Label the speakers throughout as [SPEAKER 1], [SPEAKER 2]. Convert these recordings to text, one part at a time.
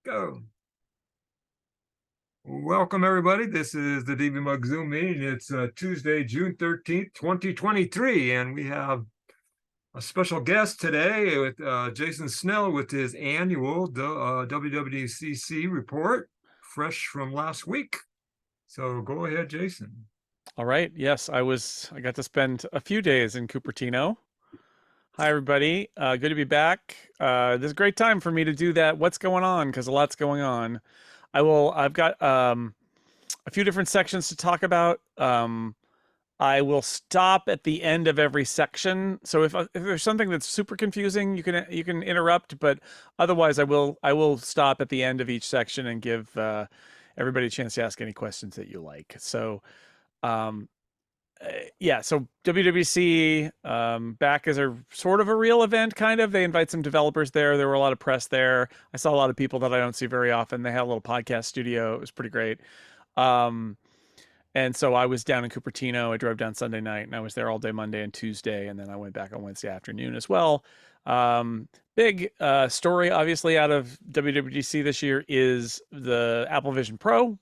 [SPEAKER 1] Go. Welcome, everybody. This is the DVMUG Zoom meeting. It's Tuesday, June 13th, 2023, and we have a special guest today with Jason Snell with his annual WWDC report, fresh from last week. So go ahead, Jason.
[SPEAKER 2] All right. Yes, I got to spend a few days in Cupertino. Hi, everybody. Good to be back. This is a great time for me to do that. What's going on? Because a lot's going on. I've got a few different sections to talk about. I will stop at the end of every section. So if there's something that's super confusing, you can interrupt. But otherwise, I will stop at the end of each section and give everybody a chance to ask any questions that you like. So. Yeah, so WWDC back as a sort of a real event, kind of. They invite some developers there. There were a lot of press there. I saw a lot of people that I don't see very often. They had a little podcast studio. It was pretty great. And so I was down in Cupertino. I drove down Sunday night, and I was there all day Monday and Tuesday, and then I went back on Wednesday afternoon as well. Big story, obviously, out of WWDC this year is the Apple Vision Pro,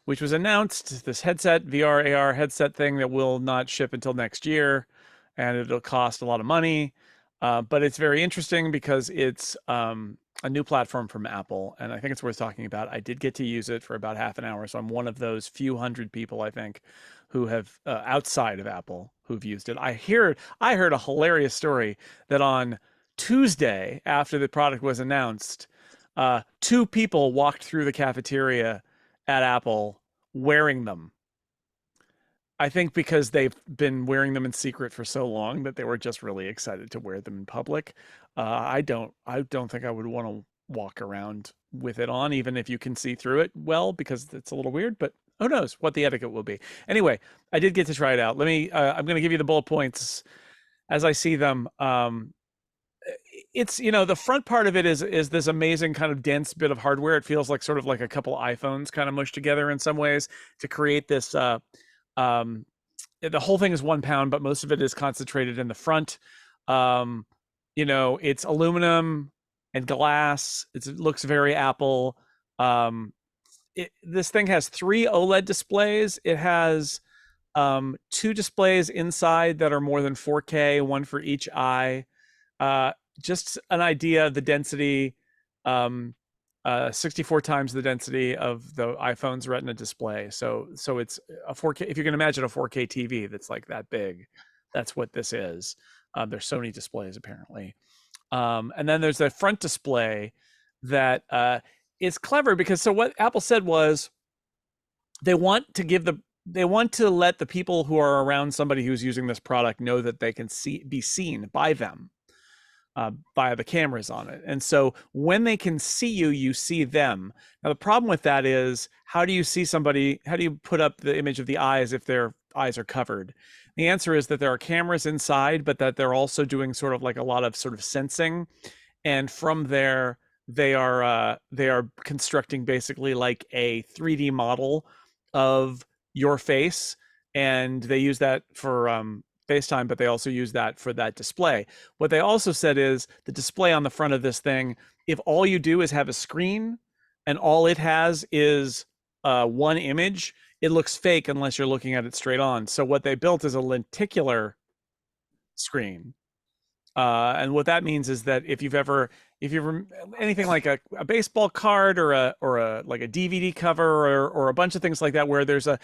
[SPEAKER 2] which was announced, this headset, VR, AR headset thing that will not ship until next year, and it'll cost a lot of money. But it's very interesting because it's a new platform from Apple, and I think it's worth talking about. I did get to use it for about half an hour, so I'm one of those few hundred people, I think, who have, outside of Apple, who've used it. I heard a hilarious story that on Tuesday, after the product was announced, two people walked through the cafeteria at Apple wearing them. I think because they've been wearing them in secret for so long that they were just really excited to wear them in public. I don't think I would want to walk around with it on, even if you can see through it well, because it's a little weird, but who knows what the etiquette will be. Anyway, I did get to try it out. I'm going to give you the bullet points as I see them. It's, the front part of it is this amazing kind of dense bit of hardware. It feels like sort of like a couple iPhones kind of mushed together in some ways to create this. The whole thing is 1 pound, but most of it is concentrated in the front. It's aluminum and glass. It looks very Apple. This thing has 3 OLED displays. It has 2 displays inside that are more than 4K, one for each eye. Just an idea of the density, 64 times the density of the iPhone's Retina display. So it's a 4K. If you can imagine a 4K TV that's like that big, that's what this is. They're Sony displays apparently. And then there's a front display that is clever because so what Apple said was they want to let the people who are around somebody who's using this product know that they can be seen by them. Via the cameras on it. And so when they can see you, you see them. Now, the problem with that is, how do you see somebody? How do you put up the image of the eyes if their eyes are covered? The answer is that there are cameras inside, but that they're also doing sort of like a lot of sort of sensing. And from there, they are constructing basically like a 3D model of your face. And they use that for FaceTime, but they also use that for that display. What they also said is the display on the front of this thing, if all you do is have a screen and all it has is one image, it looks fake unless you're looking at it straight on. So what they built is a lenticular screen. And what that means is that if you've ever anything like a baseball card or a like a DVD cover or a bunch of things like that, where there's a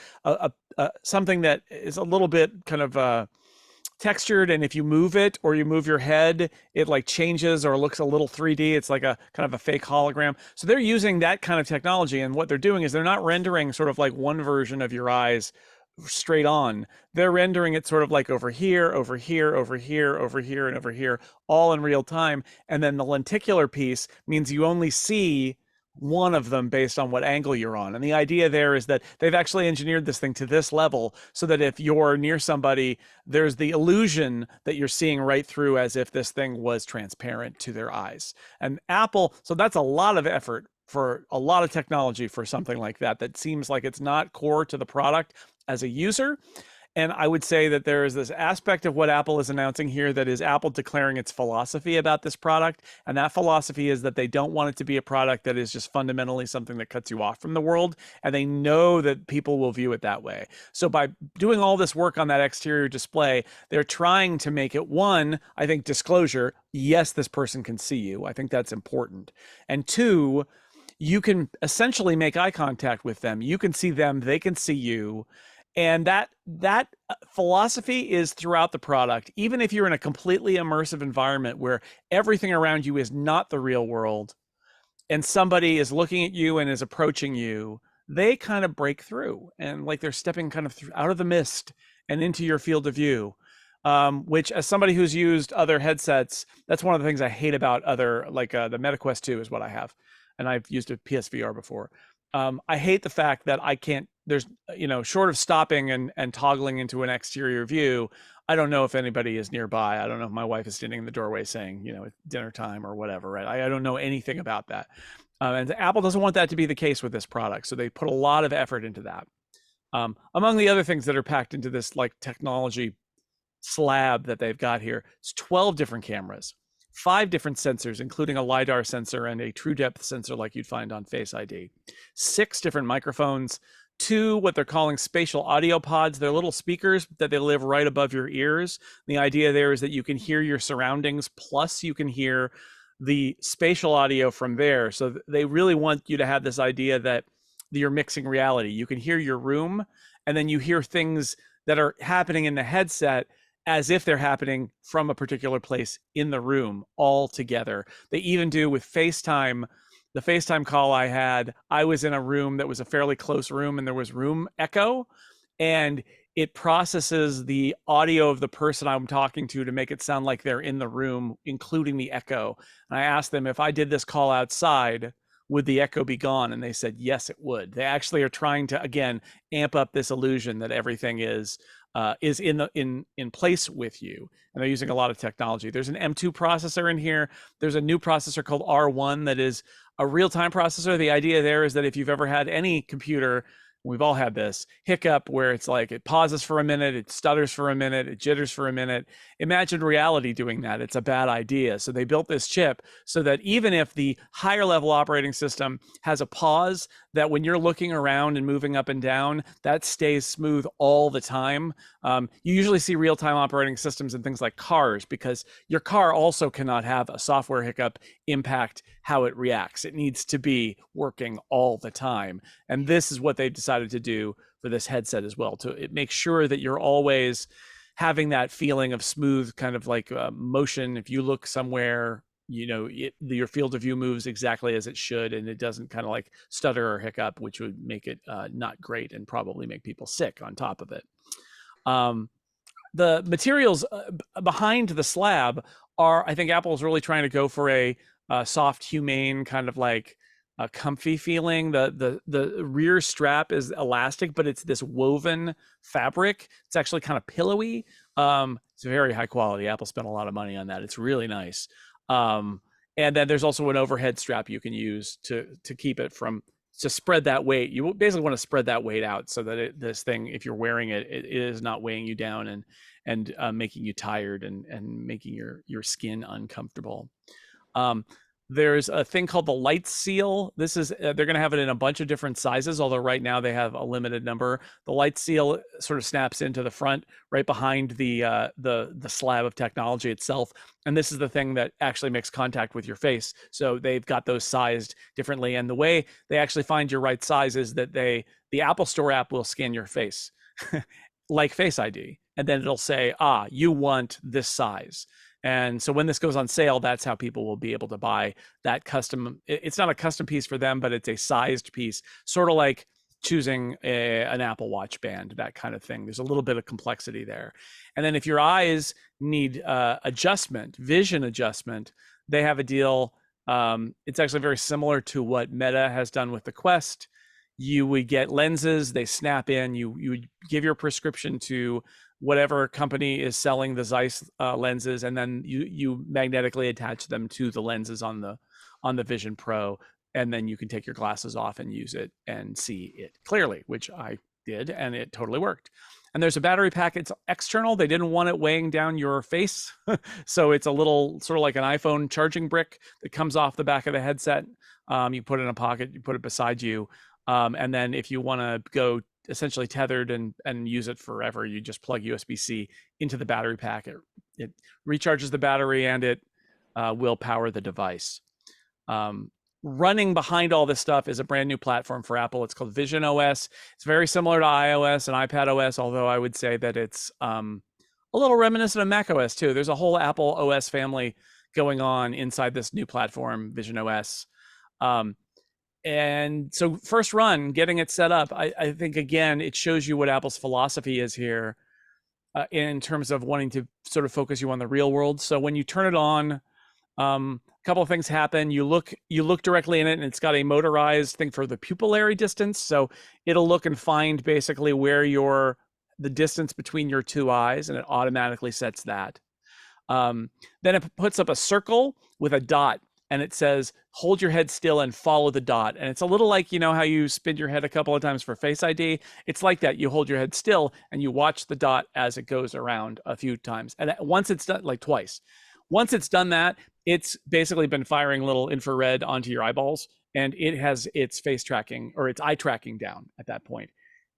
[SPEAKER 2] something that is a little bit kind of textured, and if you move it or you move your head, it like changes or looks a little 3D. It's like a kind of a fake hologram. So they're using that kind of technology, and what they're doing is they're not rendering sort of like one version of your eyes straight on. They're rendering it sort of like over here, over here, over here, over here, and over here, all in real time. And then the lenticular piece means you only see one of them based on what angle you're on. And the idea there is that they've actually engineered this thing to this level so that if you're near somebody, there's the illusion that you're seeing right through as if this thing was transparent to their eyes. And Apple, so that's a lot of effort for a lot of technology for something like that, that seems like it's not core to the product as a user. And I would say that there is this aspect of what Apple is announcing here that is Apple declaring its philosophy about this product. And that philosophy is that they don't want it to be a product that is just fundamentally something that cuts you off from the world. And they know that people will view it that way. So by doing all this work on that exterior display, they're trying to make it, one, I think, disclosure. Yes, this person can see you. I think that's important. And two, you can essentially make eye contact with them. You can see them, they can see you. And that philosophy is throughout the product. Even if you're in a completely immersive environment where everything around you is not the real world and somebody is looking at you and is approaching you, they kind of break through and like they're stepping kind of out of the mist and into your field of view. Which, as somebody who's used other headsets, that's one of the things I hate about other, like the MetaQuest 2 is what I have. And I've used a PSVR before. I hate the fact that I can't, there's, short of stopping and toggling into an exterior view, I don't know if anybody is nearby. I don't know if my wife is standing in the doorway saying, it's dinner time or whatever, right? I don't know anything about that. And Apple doesn't want that to be the case with this product. So they put a lot of effort into that. Among the other things that are packed into this like technology slab that they've got here, it's 12 different cameras, 5 different sensors, including a LiDAR sensor and a true depth sensor like you'd find on Face ID, 6 different microphones, 2 what they're calling spatial audio pods. They're little speakers that they live right above your ears. The idea there is that you can hear your surroundings, plus you can hear the spatial audio from there. So they really want you to have this idea that you're mixing reality. You can hear your room, and then you hear things that are happening in the headset as if they're happening from a particular place in the room all together. They even do with FaceTime. The FaceTime call I had, I was in a room that was a fairly close room and there was room echo, and it processes the audio of the person I'm talking to make it sound like they're in the room, including the echo. And I asked them, if I did this call outside, would the echo be gone? And they said, yes, it would. They actually are trying to, again, amp up this illusion that everything is in place with you, and they're using a lot of technology. There's an M2 processor in here. There's a new processor called R1 that is a real-time processor. The idea there is that if you've ever had any computer, we've all had this hiccup where it's like it pauses for a minute, it stutters for a minute, it jitters for a minute. Imagine reality doing that. It's a bad idea. So they built this chip so that even if the higher level operating system has a pause, that when you're looking around and moving up and down, that stays smooth all the time. You usually see real-time operating systems in things like cars, because your car also cannot have a software hiccup impact how it reacts. It needs to be working all the time. And this is what they've decided to do for this headset as well, to make sure that you're always having that feeling of smooth kind of like motion. If you look somewhere, your field of view moves exactly as it should, and it doesn't kind of like stutter or hiccup, which would make it not great and probably make people sick on top of it. The materials behind the slab are, I think Apple's really trying to go for a soft, humane kind of like a comfy feeling. The rear strap is elastic, but it's this woven fabric. It's actually kind of pillowy. It's very high quality. Apple spent a lot of money on that. It's really nice. And then there's also an overhead strap you can use to keep it from, to spread that weight. You basically want to spread that weight out so that this thing, if you're wearing it, it is not weighing you down and making you tired and making your skin uncomfortable. There's a thing called the light seal. This is, they're going to have it in a bunch of different sizes, although right now they have a limited number. The light seal sort of snaps into the front right behind the slab of technology itself. And this is the thing that actually makes contact with your face. So they've got those sized differently. And the way they actually find your right size is that the Apple Store app will scan your face like Face ID. And then it'll say, you want this size. And so when this goes on sale, that's how people will be able to buy that custom. It's not a custom piece for them, but it's a sized piece, sort of like choosing an Apple Watch band, that kind of thing. There's a little bit of complexity there. And then if your eyes need vision adjustment, they have a deal. It's actually very similar to what Meta has done with the Quest. You would get lenses, they snap in, you would give your prescription to whatever company is selling the Zeiss lenses, and then you magnetically attach them to the lenses on the Vision Pro, and then you can take your glasses off and use it and see it clearly, which I did, and it totally worked. And there's a battery pack. It's external. They didn't want it weighing down your face. So it's a little sort of like an iPhone charging brick that comes off the back of the headset. You put it in a pocket, you put it beside you. And then if you want to go essentially tethered and use it forever, you just plug USB-C into the battery pack. It recharges the battery and it will power the device. Running behind all this stuff is a brand new platform for Apple. It's called Vision OS. It's very similar to iOS and iPad OS, although I would say that it's a little reminiscent of Mac OS too. There's a whole Apple OS family going on inside this new platform, Vision OS. And so first run, getting it set up, I think, again, it shows you what Apple's philosophy is here in terms of wanting to sort of focus you on the real world. So when you turn it on, a couple of things happen. You look directly in it, and it's got a motorized thing for the pupillary distance. So it'll look and find basically where the distance between your two eyes, and it automatically sets that. Then it puts up a circle with a dot, and it says, hold your head still and follow the dot. And it's a little like, you know, how you spin your head a couple of times for Face ID. It's like that. You hold your head still and you watch the dot as it goes around a few times. And once it's done, like twice, once it's done that, it's basically been firing little infrared onto your eyeballs, and it has its face tracking or its eye tracking down at that point.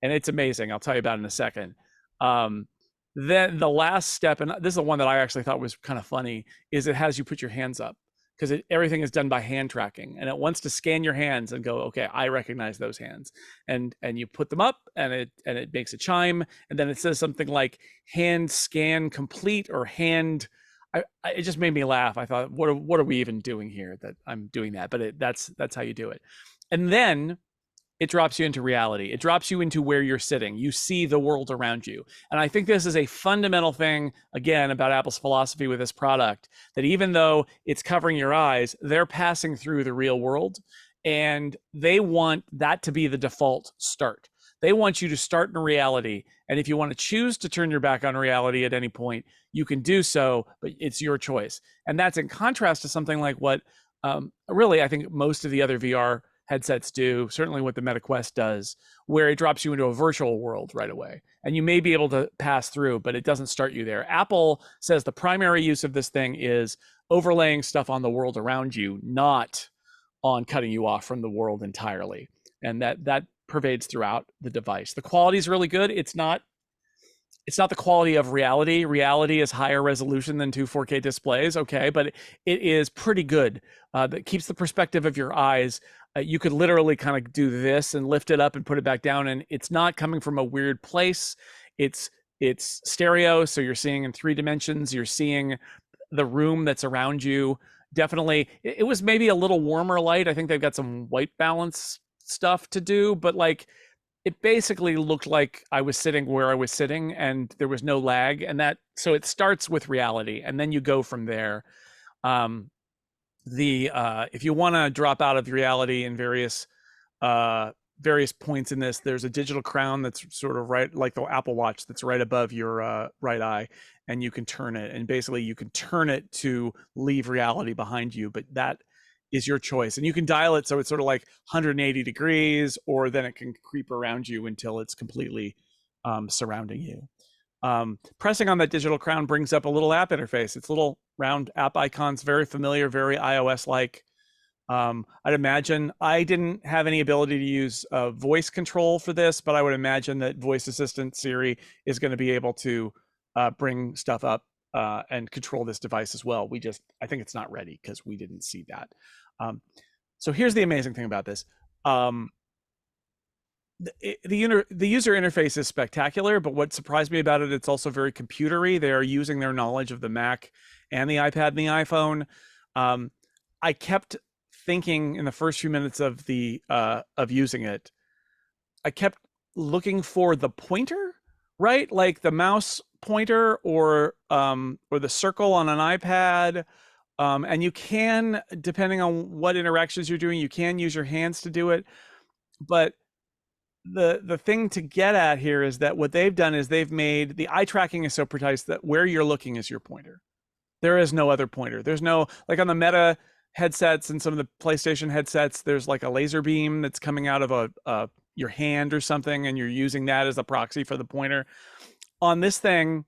[SPEAKER 2] And it's amazing. I'll tell you about it in a second. Then the last step, and this is the one that I actually thought was kind of funny, is it has you put your hands up, because everything is done by hand tracking, and it wants to scan your hands and go, okay, I recognize those hands, and you put them up, and it makes a chime, and then it says something like hand scan complete or hand. It just made me laugh. I thought, what are we even doing here that I'm doing that? But that's how you do it, and then it drops you into reality. It drops you into where you're sitting. You see the world around you. And I think this is a fundamental thing, again, about Apple's philosophy with this product, that even though it's covering your eyes, they're passing through the real world, and they want that to be the default start. They want you to start in reality. And if you want to choose to turn your back on reality at any point, you can do so, but it's your choice. And that's in contrast to something like what really I think most of the other VR headsets do, certainly what the Meta Quest does, where it drops you into a virtual world right away. And you may be able to pass through, but it doesn't start you there. Apple says the primary use of this thing is overlaying stuff on the world around you, not on cutting you off from the world entirely. And that pervades throughout the device. The quality is really good. It's not the quality of reality. Reality is higher resolution than two 4K displays, okay, but it is pretty good. That keeps the perspective of your eyes. You could literally kind of do this and lift it up and put it back down, and it's not coming from a weird place. It's stereo, so you're seeing in 3 dimensions. You're seeing the room that's around you. Definitely, it was maybe a little warmer light. I think they've got some white balance stuff to do, but like, it basically looked like I was sitting where I was sitting, and there was no lag. And so it starts with reality, and then you go from there. If you want to drop out of reality in various points in this, there's a digital crown that's sort of right, like the Apple Watch, that's right above your right eye, and you can turn it, and basically you can turn it to leave reality behind you, but that is your choice. And you can dial it so it's sort of like 180 degrees, or then it can creep around you until it's completely surrounding you. Pressing on that digital crown brings up a little app interface. It's little round app icons, very familiar, very iOS-like. I'd imagine, I didn't have any ability to use voice control for this, but I would imagine that voice assistant Siri is going to be able to bring stuff up and control this device as well. I think it's not ready because we didn't see that. So here's the amazing thing about this. The user interface is spectacular, but what surprised me about it, it's also very computery. They are using their knowledge of the Mac and the iPad and the iPhone. I kept thinking in the first few minutes of using it, I kept looking for the pointer, right? Like the mouse pointer or the circle on an iPad. And you can, depending on what interactions you're doing, you can use your hands to do it. But the thing to get at here is that what they've done is they've made the eye tracking is so precise that where you're looking is your pointer. There is no other pointer. There's no, like on the Meta headsets and some of the PlayStation headsets, there's like a laser beam that's coming out of a your hand or something, and you're using that as a proxy for the pointer. On this thing,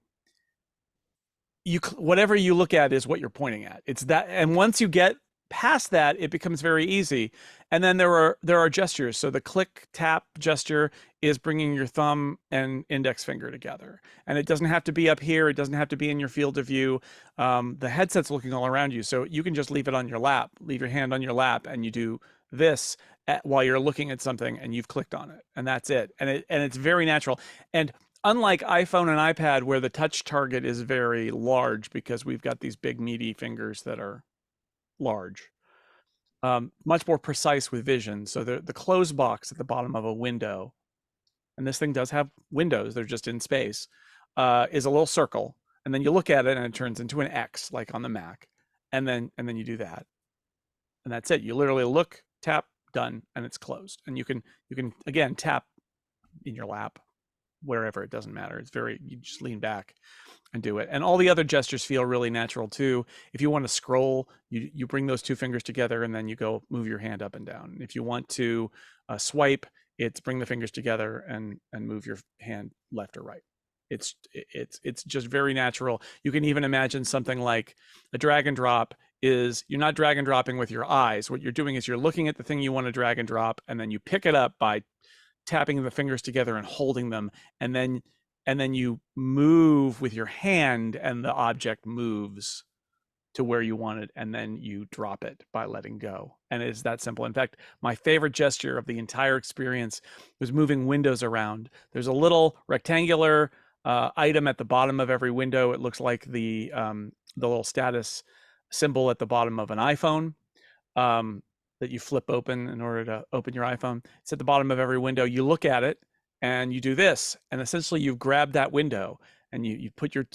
[SPEAKER 2] whatever you look at is what you're pointing at. It's that, and once you get past that, it becomes very easy. And then there are gestures. So the click tap gesture is bringing your thumb and index finger together, and it doesn't have to be up here. It doesn't have to be in your field of view. The headset's looking all around you, so you can just leave it on your lap, leave your hand on your lap, and you do this while you're looking at something, and you've clicked on it, and that's it. And it's very natural. And unlike iPhone and iPad, where the touch target is very large because we've got these big meaty fingers that are large, much more precise with vision. So the close box at the bottom of a window, and this thing does have windows, they're just in space, is a little circle, and then you look at it and it turns into an X, like on the Mac, and then you do that, and that's it. You literally look, tap, done, and it's closed. And you can again tap in your lap, wherever, it doesn't matter. It's you just lean back and do it. And all the other gestures feel really natural too. If you want to scroll, you bring those two fingers together, and then you go move your hand up and down. If you want to swipe, it's bring the fingers together and move your hand left or right. It's just very natural. You can even imagine something like a drag and drop is, you're not drag and dropping with your eyes. What you're doing is you're looking at the thing you want to drag and drop, and then you pick it up by tapping the fingers together and holding them, and then you move with your hand, and the object moves to where you want it, and then you drop it by letting go. And it's that simple. In fact, my favorite gesture of the entire experience was moving windows around. There's a little rectangular item at the bottom of every window. It looks like the little status symbol at the bottom of an iPhone, that you flip open in order to open your iPhone. It's at the bottom of every window. You look at it and you do this, and essentially you've grabbed that window, and you put your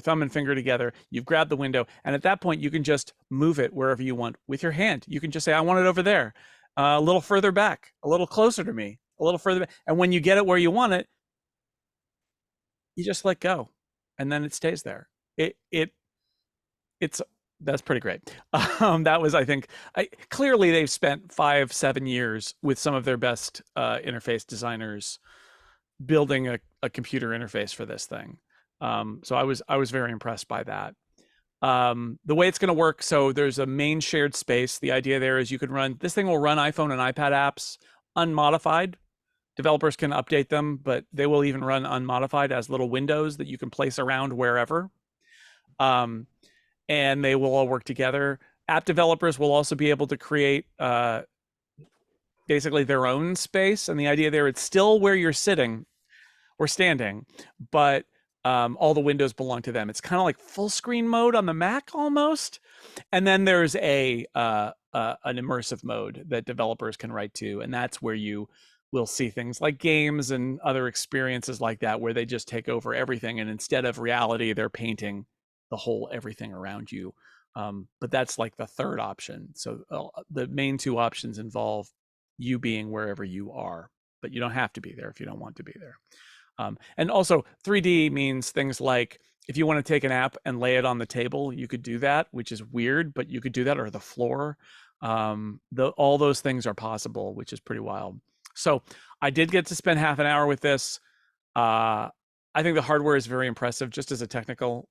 [SPEAKER 2] thumb and finger together, you've grabbed the window, and at that point you can just move it wherever you want with your hand. You can just say, I want it over there, a little further back, a little closer to me, a little further back. And when you get it where you want it, you just let go, and then it stays there. That's pretty great. That was, I think, clearly they've spent 5-7 years with some of their best interface designers building a computer interface for this thing. So I was very impressed by that. The way it's going to work, so there's a main shared space. The idea there is this thing will run iPhone and iPad apps unmodified. Developers can update them, but they will even run unmodified as little windows that you can place around wherever. And they will all work together. App developers will also be able to create basically their own space. And the idea there, it's still where you're sitting or standing, but all the windows belong to them. It's kind of like full screen mode on the Mac almost. And then there's an immersive mode that developers can write to. And that's where you will see things like games and other experiences like that, where they just take over everything. And instead of reality, they're painting the whole everything around you. But that's like the third option. So the main two options involve you being wherever you are, but you don't have to be there if you don't want to be there. And also 3D means things like, if you want to take an app and lay it on the table, you could do that, which is weird, but you could do that, or the floor. All those things are possible, which is pretty wild. So I did get to spend half an hour with this. I think the hardware is very impressive, just as a technical,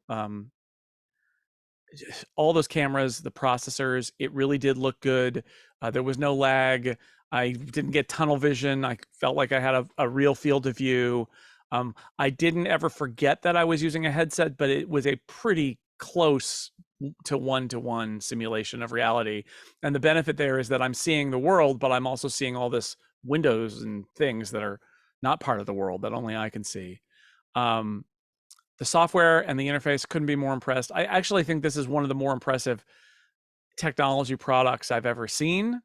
[SPEAKER 2] all those cameras, the processors, it really did look good. There was no lag. I didn't get tunnel vision. I felt like I had a real field of view. I didn't ever forget that I was using a headset, but it was a pretty close to one-to-one simulation of reality. And the benefit there is that I'm seeing the world, but I'm also seeing all this windows and things that are not part of the world that only I can see. The software and the interface couldn't be more impressed. I actually think this is one of the more impressive technology products I've ever seen.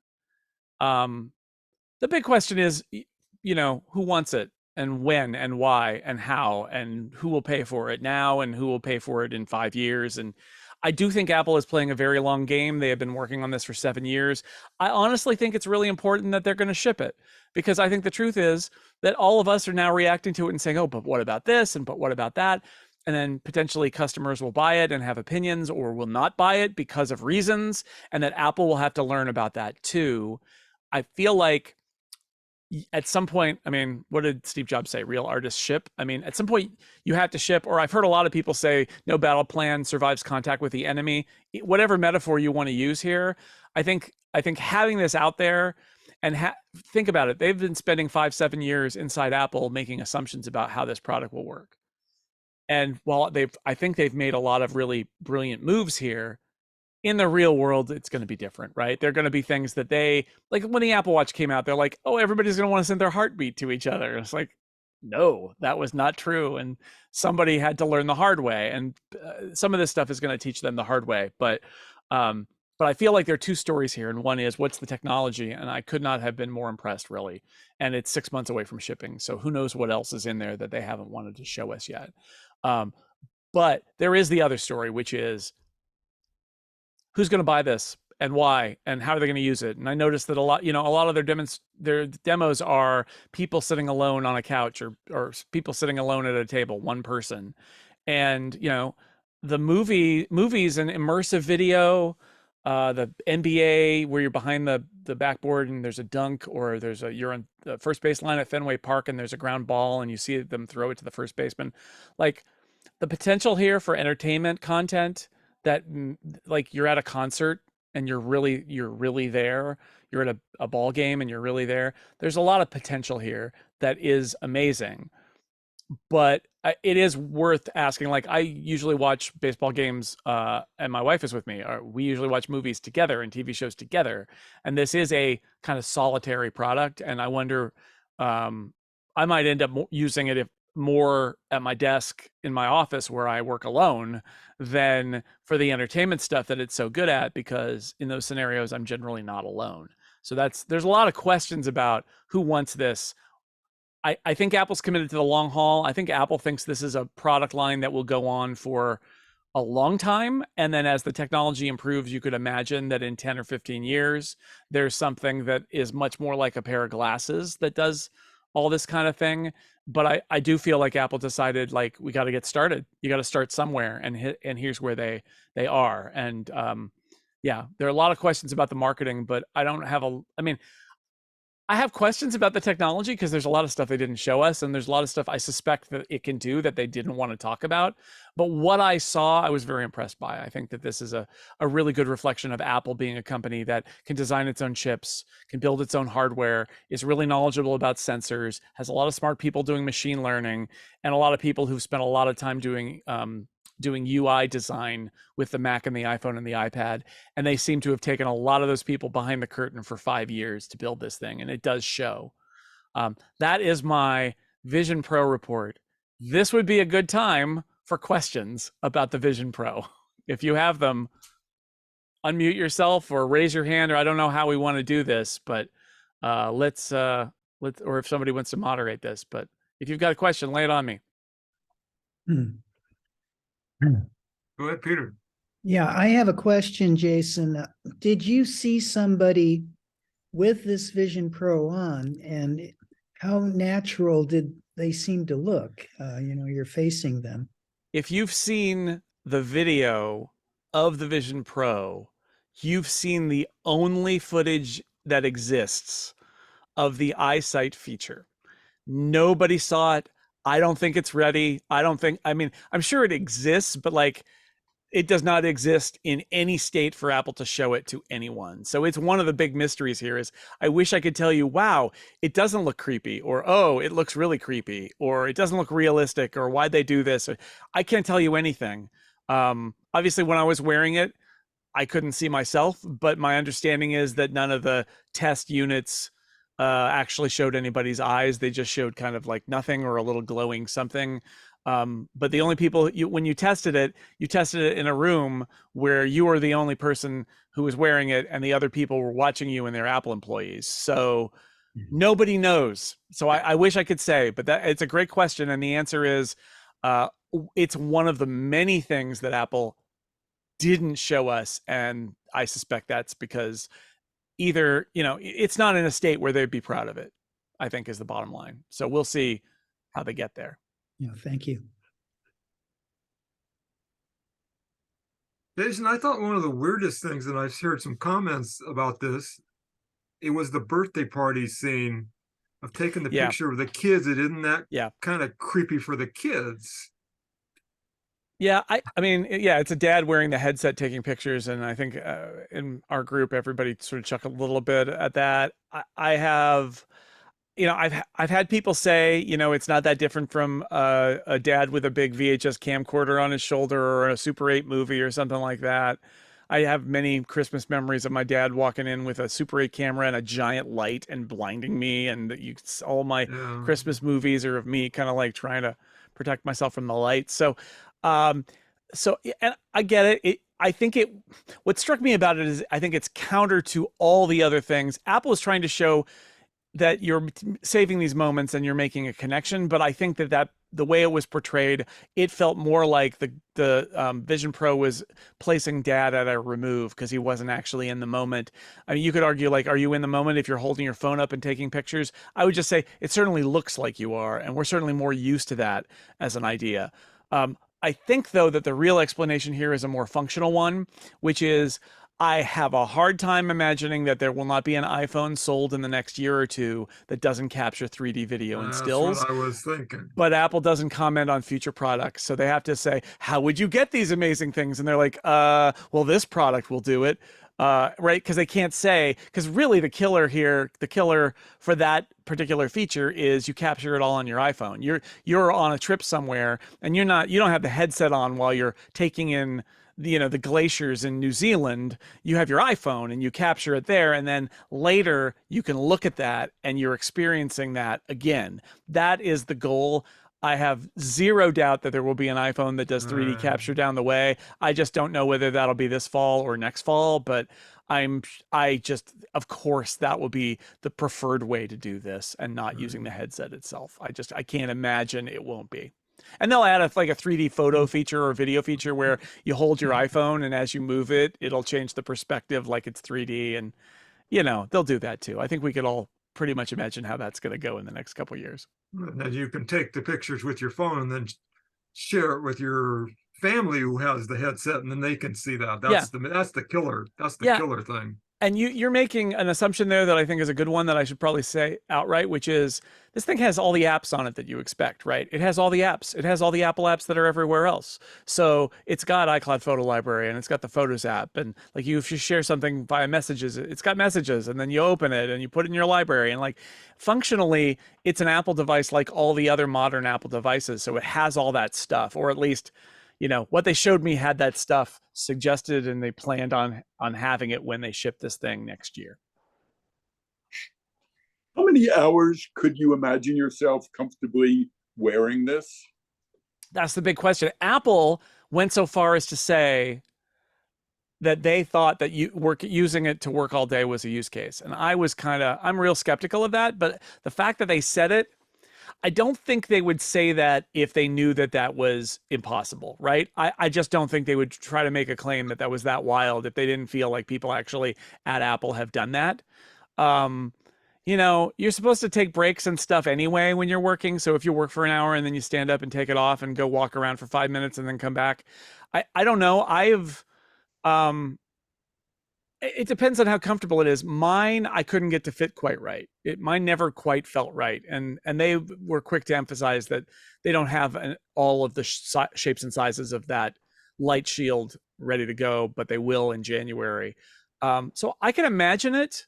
[SPEAKER 2] The big question is, who wants it, and when, and why, and how, and who will pay for it now, and who will pay for it in 5 years. And I do think Apple is playing a very long game. They have been working on this for 7 years. I honestly think it's really important that they're going to ship it, because I think the truth is that all of us are now reacting to it and saying, oh, but what about this? And but what about that? And then potentially customers will buy it and have opinions, or will not buy it because of reasons, and that Apple will have to learn about that too. I feel like, at some point, I mean, what did Steve Jobs say? Real artists ship. I mean, at some point you have to ship, or I've heard a lot of people say no battle plan survives contact with the enemy. Whatever metaphor you want to use here, I think having this out there and think about it. They've been spending 5-7 years inside Apple making assumptions about how this product will work. And while I think they've made a lot of really brilliant moves here, in the real world, it's going to be different, right? They're going to be things that they, like when the Apple Watch came out, they're like, oh, everybody's going to want to send their heartbeat to each other. It's like, no, that was not true. And somebody had to learn the hard way. And some of this stuff is going to teach them the hard way. But I feel like there are two stories here. And one is, what's the technology? And I could not have been more impressed, really. And it's 6 months away from shipping. So who knows what else is in there that they haven't wanted to show us yet. But there is the other story, which is, who's going to buy this and why and how are they going to use it? And I noticed that a lot of their demos are people sitting alone on a couch or people sitting alone at a table, one person. And, the movies and immersive video, the NBA where you're behind the backboard and there's a dunk, or you're on the first baseline at Fenway Park and there's a ground ball and you see them throw it to the first baseman. Like, the potential here for entertainment content, that like you're at a concert and you're really there, you're at a ball game and you're really there. There's a lot of potential here that is amazing, but it is worth asking. Like, I usually watch baseball games and my wife is with me, or we usually watch movies together and TV shows together, and this is a kind of solitary product, and I wonder, I might end up using it more at my desk in my office where I work alone than for the entertainment stuff that it's so good at, because in those scenarios I'm generally not alone. So there's a lot of questions about who wants this. I think Apple's committed to the long haul. I think Apple thinks this is a product line that will go on for a long time. And then as the technology improves, you could imagine that in 10 or 15 years, there's something that is much more like a pair of glasses that does all this kind of thing. But I do feel like Apple decided, like, we got to get started. You got to start somewhere, and here's where they are. And yeah, there are a lot of questions about the marketing, but I don't have I have questions about the technology because there's a lot of stuff they didn't show us, and there's a lot of stuff I suspect that it can do that they didn't want to talk about. But what I saw, I was very impressed by. I think that this is a really good reflection of Apple being a company that can design its own chips, can build its own hardware, is really knowledgeable about sensors, has a lot of smart people doing machine learning, and a lot of people who've spent a lot of time doing UI design with the Mac and the iPhone and the iPad. And they seem to have taken a lot of those people behind the curtain for 5 years to build this thing. And it does show. That is my Vision Pro report. This would be a good time for questions about the Vision Pro. If you have them, unmute yourself or raise your hand, or I don't know how we want to do this, but let's, or if somebody wants to moderate this, but if you've got a question, lay it on me.
[SPEAKER 1] Go ahead, Peter.
[SPEAKER 3] Yeah, I have a question, Jason. Did you see somebody with this Vision Pro on, and how natural did they seem to look? You're facing them.
[SPEAKER 2] If you've seen the video of the Vision Pro, you've seen the only footage that exists of the eyesight feature. Nobody saw it. I don't think it's ready. I'm sure it exists, but like, it does not exist in any state for Apple to show it to anyone. So it's one of the big mysteries here is, I wish I could tell you, wow, it doesn't look creepy, or, oh, it looks really creepy, or it doesn't look realistic, or why'd they do this? I can't tell you anything. Obviously, when I was wearing it, I couldn't see myself, but my understanding is that none of the test units actually showed anybody's eyes. They just showed kind of like nothing or a little glowing something. But the only people, when you tested it in a room where you were the only person who was wearing it, and the other people were watching you and they're Apple employees. So nobody knows. So I wish I could say, but it's a great question. And the answer is, it's one of the many things that Apple didn't show us. And I suspect that's because either, it's not in a state where they'd be proud of it, I think, is the bottom line. So we'll see how they get there.
[SPEAKER 3] Yeah, thank you.
[SPEAKER 1] Jason, I thought one of the weirdest things, and I've heard some comments about this, it was the birthday party scene of taking the
[SPEAKER 2] Yeah.
[SPEAKER 1] picture of the kids. It isn't that
[SPEAKER 2] Yeah.
[SPEAKER 1] kind of creepy for the kids.
[SPEAKER 2] Yeah, I mean, yeah, it's a dad wearing the headset taking pictures, and I think in our group, everybody sort of chuckled a little bit at that. I have, I've had people say, it's not that different from a dad with a big VHS camcorder on his shoulder or a Super 8 movie or something like that. I have many Christmas memories of my dad walking in with a Super 8 camera and a giant light and blinding me, and all my
[SPEAKER 1] Yeah.
[SPEAKER 2] Christmas movies are of me kind of like trying to protect myself from the light. Um, and I get it. I think what struck me about it is I think it's counter to all the other things. Apple is trying to show that you're saving these moments and you're making a connection. But I think that the way it was portrayed, it felt more like the Vision Pro was placing dad at a remove because he wasn't actually in the moment. I mean, you could argue, like, are you in the moment if you're holding your phone up and taking pictures? I would just say it certainly looks like you are. And we're certainly more used to that as an idea. I think, though, that the real explanation here is a more functional one, which is I have a hard time imagining that there will not be an iPhone sold in the next year or two that doesn't capture 3D video and
[SPEAKER 1] That's
[SPEAKER 2] stills.
[SPEAKER 1] what I was thinking.
[SPEAKER 2] But Apple doesn't comment on future products. So they have to say, how would you get these amazing things? And they're like, well, this product will do it. Right? Because they can't say, because really the killer for that particular feature is you capture it all on your iPhone. You're on a trip somewhere and you don't have the headset on while you're taking in the glaciers in New Zealand. You have your iPhone and you capture it there, and then later you can look at that and you're experiencing that again. That is the goal. I have zero doubt that there will be an iPhone that does 3D capture down the way. I just don't know whether that'll be this fall or next fall, but of course that will be the preferred way to do this and not using the headset itself. I can't imagine it won't be. And they'll add a 3D photo feature or video feature where you hold your iPhone and as you move it, it'll change the perspective like it's 3D. And, they'll do that too. I think we could all pretty much imagine how that's going to go in the next couple of years.
[SPEAKER 1] And then you can take the pictures with your phone and then share it with your family who has the headset, and then they can see that. That's the killer. That's the killer thing.
[SPEAKER 2] And you're making an assumption there that I think is a good one that I should probably say outright, which is this thing has all the apps on it that you expect, right? It has all the apps. It has all the Apple apps that are everywhere else. So it's got iCloud Photo Library and it's got the Photos app. And like if you share something via messages, it's got messages, and then you open it and you put it in your library. And like functionally, it's an Apple device like all the other modern Apple devices. So it has all that stuff, or at least what they showed me had that stuff suggested, and they planned on having it when they ship this thing next year.
[SPEAKER 4] How many hours could you imagine yourself comfortably wearing this?
[SPEAKER 2] That's the big question. Apple went so far as to say that they thought that using it to work all day was a use case. And I'm real skeptical of that. But the fact that they said it, I don't think they would say that if they knew that was impossible, right? I just don't think they would try to make a claim that was that wild if they didn't feel like people actually at Apple have done that. You're supposed to take breaks and stuff anyway when you're working. So if you work for an hour and then you stand up and take it off and go walk around for 5 minutes and then come back, I don't know. It depends on how comfortable it is. Mine, I couldn't get to fit quite right. Mine never quite felt right. And they were quick to emphasize that they don't have all of the shapes and sizes of that light shield ready to go, but they will in January. So I can imagine it,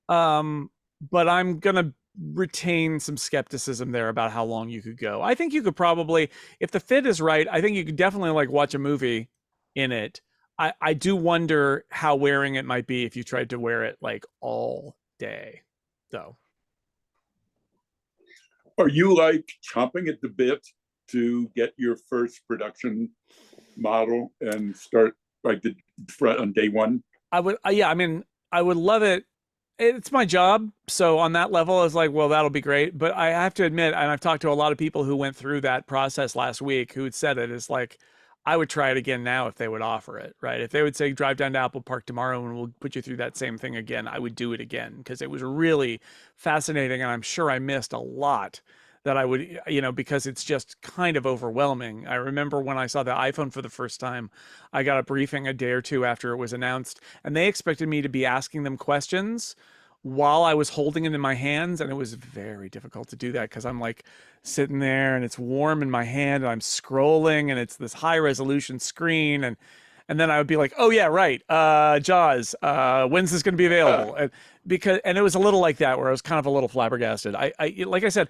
[SPEAKER 2] but I'm going to retain some skepticism there about how long you could go. I think you could probably, if the fit is right, I think you could definitely watch a movie in it. I do wonder how wearing it might be if you tried to wear it all day, though.
[SPEAKER 4] Are you chomping at the bit to get your first production model and start on day one?
[SPEAKER 2] I would, I mean, I would love it. It's my job. So on that level, it's well, that'll be great. But I have to admit, and I've talked to a lot of people who went through that process last week who had said it is I would try it again now if they would offer it, right? If they would say, drive down to Apple Park tomorrow and we'll put you through that same thing again, I would do it again because it was really fascinating. And I'm sure I missed a lot that I would, because it's just kind of overwhelming. I remember when I saw the iPhone for the first time, I got a briefing a day or two after it was announced, and they expected me to be asking them questions while I was holding it in my hands, and it was very difficult to do that because I'm like sitting there and it's warm in my hand and I'm scrolling and it's this high resolution screen, and then I would be like, oh yeah, right, Jaws, when's this going to be available? And it was a little like that where I was kind of a little flabbergasted. I like I said,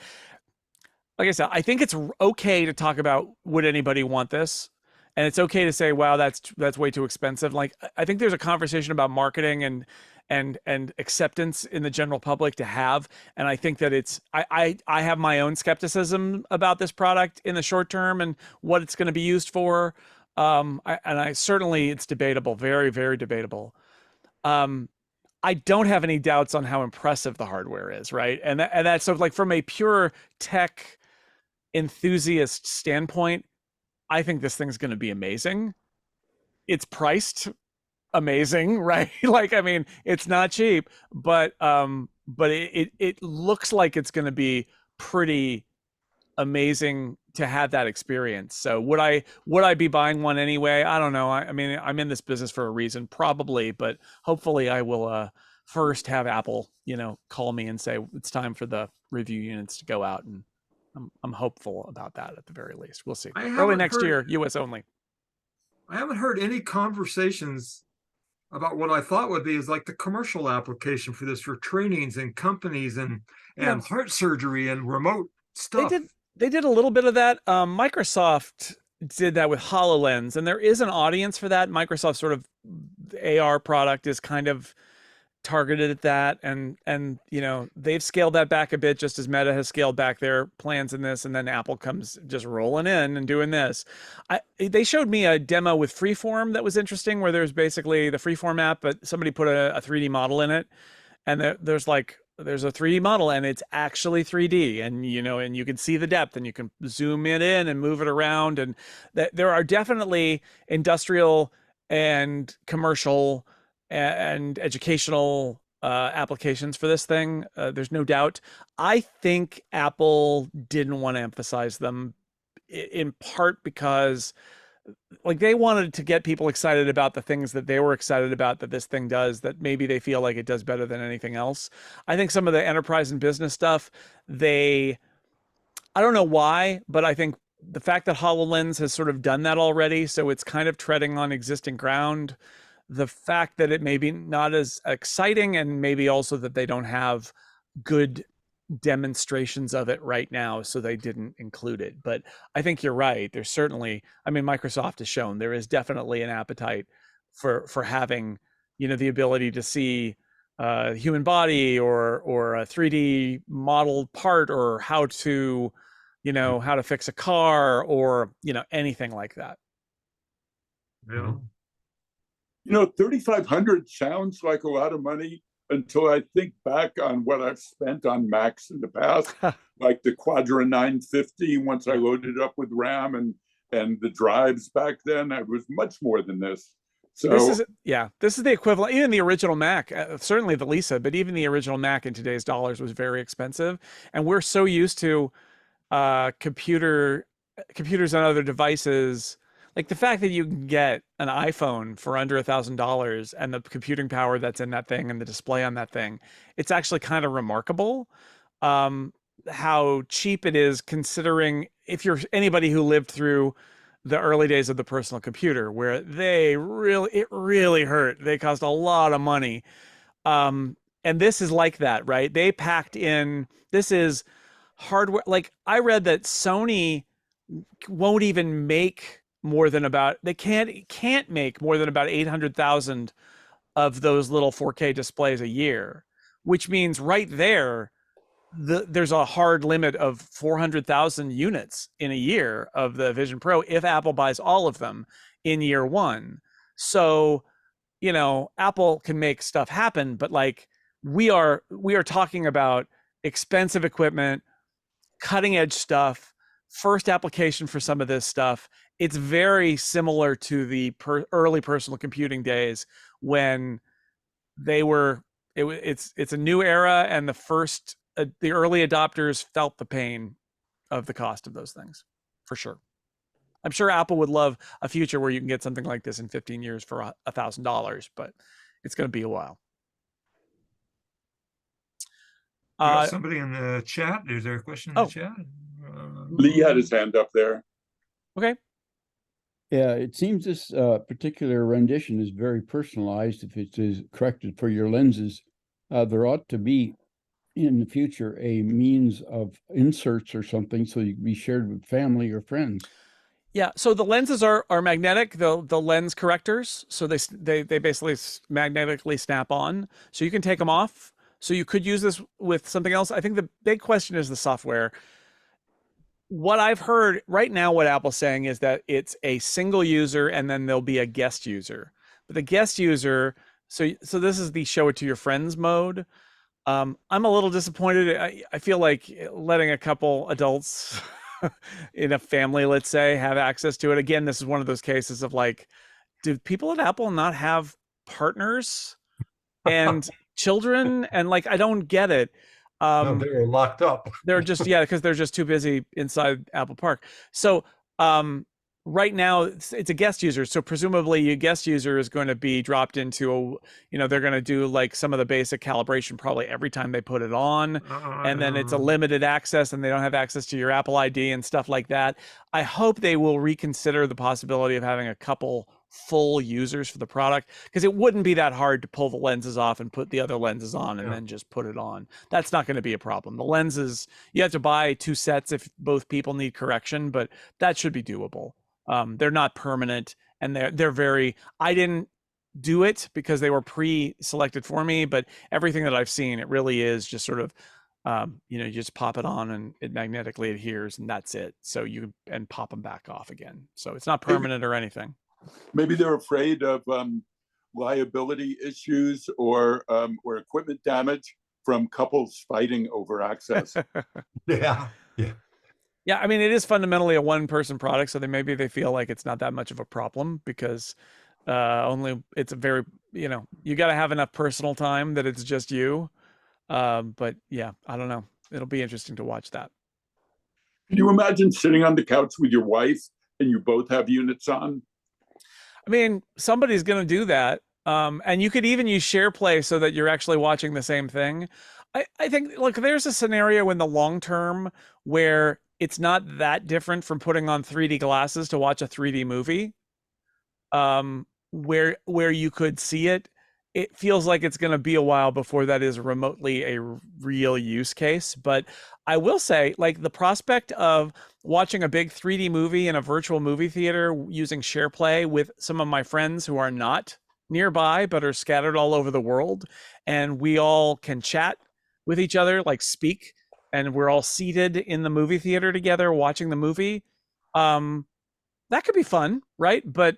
[SPEAKER 2] I think it's okay to talk about, would anybody want this? And it's okay to say, wow, that's way too expensive. Like, I think there's a conversation about marketing and acceptance in the general public to have. And I think that I have my own skepticism about this product in the short term and what it's going to be used for. I certainly, it's debatable, very, very debatable. I don't have any doubts on how impressive the hardware is, right? And that's sort of like, from a pure tech enthusiast standpoint, I think this thing's going to be amazing. It's priced amazing, right? Like, I mean, it's not cheap, but it looks like it's going to be pretty amazing to have that experience. So would I be buying one anyway? I don't know. I mean, I'm in this business for a reason, probably, but hopefully I will first have Apple, call me and say it's time for the review units to go out, and I'm hopeful about that at the very least. We'll see. Early next year, US only.
[SPEAKER 1] I haven't heard any conversations about what I thought would be is like the commercial application for this, for trainings and companies and heart surgery and remote stuff.
[SPEAKER 2] They did a little bit of that. Microsoft did that with HoloLens, and there is an audience for that. Microsoft sort of AR product is kind of targeted at that, and they've scaled that back a bit, just as Meta has scaled back their plans in this, and then Apple comes just rolling in and doing this. They showed me a demo with Freeform that was interesting, where there's basically the Freeform app, but somebody put a 3D model in it, and there's a 3D model, and it's actually 3D, and and you can see the depth, and you can zoom it in and move it around, and there are definitely industrial and commercial and educational applications for this thing. There's no doubt. I think Apple didn't want to emphasize them, in part because like they wanted to get people excited about the things that they were excited about that this thing does, that maybe they feel like it does better than anything else. I think some of the enterprise and business stuff, I don't know why, but I think the fact that HoloLens has sort of done that already, so it's kind of treading on existing ground. The fact that it may be not as exciting, and maybe also that they don't have good demonstrations of it right now, so they didn't include it. But I think you're right. There's certainly, I mean, Microsoft has shown there is definitely an appetite for having, the ability to see human body or a 3D modeled part, or how to fix a car, or anything like that.
[SPEAKER 1] Yeah.
[SPEAKER 4] 3,500 sounds like a lot of money until I think back on what I've spent on Macs in the past, like the Quadra 950. Once I loaded it up with RAM and the drives back then, it was much more than this. So
[SPEAKER 2] this is the equivalent. Even the original Mac, certainly the Lisa, but even the original Mac in today's dollars was very expensive. And we're so used to computers on other devices. Like the fact that you can get an iPhone for under $1,000, and the computing power that's in that thing and the display on that thing, it's actually kind of remarkable how cheap it is, considering if you're anybody who lived through the early days of the personal computer, where it really hurt. They cost a lot of money. And this is like that, right? They packed in, this is hardware. Like I read that Sony won't even make more than they can't make more than about 800,000 of those little 4K displays a year, which means right there, there's a hard limit of 400,000 units in a year of the Vision Pro if Apple buys all of them in year one. So, Apple can make stuff happen, but like we are talking about expensive equipment, cutting edge stuff, first application for some of this stuff. It's very similar to the early personal computing days, when it's a new era, and the early adopters felt the pain of the cost of those things, for sure. I'm sure Apple would love a future where you can get something like this in 15 years for $1,000, but it's going to be a while.
[SPEAKER 1] We got
[SPEAKER 2] Uh,
[SPEAKER 1] somebody in the chat. Is there a question in
[SPEAKER 2] Oh.
[SPEAKER 1] the chat?
[SPEAKER 4] Lee had his hand up there.
[SPEAKER 2] okay.
[SPEAKER 5] Yeah, it seems this particular rendition is very personalized. If it is corrected for your lenses, there ought to be in the future a means of inserts or something so you can be shared with family or friends.
[SPEAKER 2] Yeah, so the lenses are magnetic, the lens correctors. So they basically magnetically snap on. So you can take them off. So you could use this with something else. I think the big question is the software. What I've heard right now, what Apple's saying is that it's a single user and then there'll be a guest user. But the guest user, so this is the show it to your friends mode. I'm a little disappointed. I feel like letting a couple adults in a family, let's say, have access to it. Again, this is one of those cases of like, do people at Apple not have partners and children? And like, I don't get it.
[SPEAKER 1] No, they were locked up.
[SPEAKER 2] They're just, yeah, because they're just too busy inside Apple Park. So right now it's a guest user. So presumably your guest user is going to be dropped into they're going to do like some of the basic calibration probably every time they put it on. And then it's a limited access and they don't have access to your Apple ID and stuff like that. I hope they will reconsider the possibility of having a couple full users for the product, because it wouldn't be that hard to pull the lenses off and put the other lenses on and then just put it on. That's not going to be a problem. The lenses, you have to buy 2 sets if both people need correction, but that should be doable. They're not permanent, and they're very, I didn't do it because they were pre-selected for me, but everything that I've seen, it really is just sort of you just pop it on and it magnetically adheres and that's it. So you and pop them back off again. So it's not permanent or anything.
[SPEAKER 4] Maybe they're afraid of liability issues or equipment damage from couples fighting over access.
[SPEAKER 1] Yeah.
[SPEAKER 2] Yeah, I mean, it is fundamentally a one-person product, so maybe they feel like it's not that much of a problem because it's a very, you got to have enough personal time that it's just you. But yeah, I don't know. It'll be interesting to watch that.
[SPEAKER 4] Can you imagine sitting on the couch with your wife and you both have units on?
[SPEAKER 2] I mean, somebody's going to do that. And you could even use SharePlay so that you're actually watching the same thing. I think, look, there's a scenario in the long term where it's not that different from putting on 3D glasses to watch a 3D movie, where you could see it. It feels like it's going to be a while before that is remotely a real use case. But I will say, like, the prospect of watching a big 3D movie in a virtual movie theater using SharePlay with some of my friends who are not nearby but are scattered all over the world, and we all can chat with each other, like speak, and we're all seated in the movie theater together watching the movie. That could be fun, right? But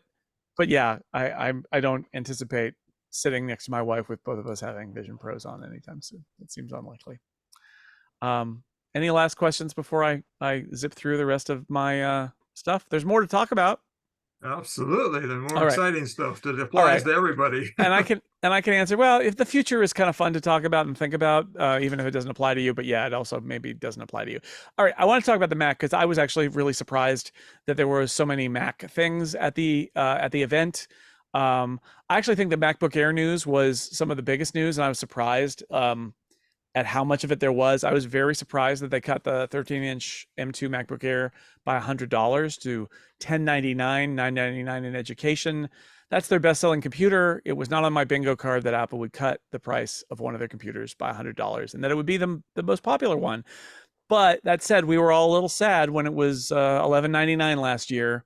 [SPEAKER 2] yeah, I don't anticipate sitting next to my wife with both of us having Vision Pros on anytime soon. It seems unlikely. Any last questions before I zip through the rest of my stuff? There's more to talk about.
[SPEAKER 1] Absolutely. The more
[SPEAKER 2] All right.
[SPEAKER 1] exciting stuff that applies to everybody.
[SPEAKER 2] and I can answer, well, if the future is kind of fun to talk about and think about, even if it doesn't apply to you, but yeah, it also maybe doesn't apply to you. All right. I want to talk about the Mac because I was actually really surprised that there were so many Mac things at the event. I actually think the MacBook Air news was some of the biggest news, and I was surprised at how much of it there was. I was very surprised that they cut the 13-inch M2 MacBook Air by $100 to $1,099, $999 in education. That's their best-selling computer. It was not on my bingo card that Apple would cut the price of one of their computers by $100 and that it would be the most popular one. But that said, we were all a little sad when it was $1199 last year,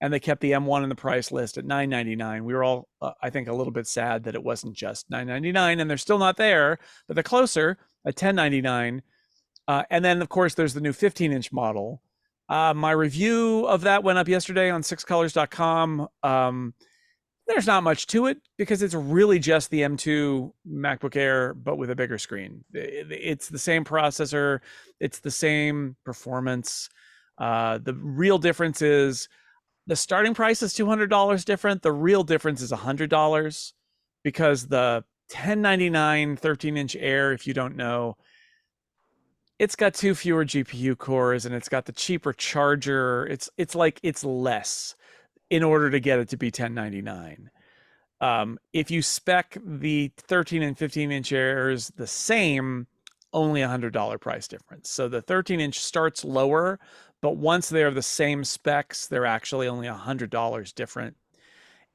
[SPEAKER 2] and they kept the M1 in the price list at $999. We were all, I think, a little bit sad that it wasn't just $999, and they're still not there, but they're closer at $1099. And then, of course, there's the new 15-inch model. My review of that went up yesterday on sixcolors.com. There's not much to it because it's really just the M2 MacBook Air, but with a bigger screen. It's the same processor. It's the same performance. The real difference is the starting price is $200 different. The real difference is $100 because the $1099 13-inch Air, if you don't know, it's got 2 fewer GPU cores and it's got the cheaper charger. It's like it's less in order to get it to be $1099. If you spec the 13 and 15-inch Airs the same, only $100 price difference. So the 13-inch starts lower, but once they're the same specs, they're actually only $100 different.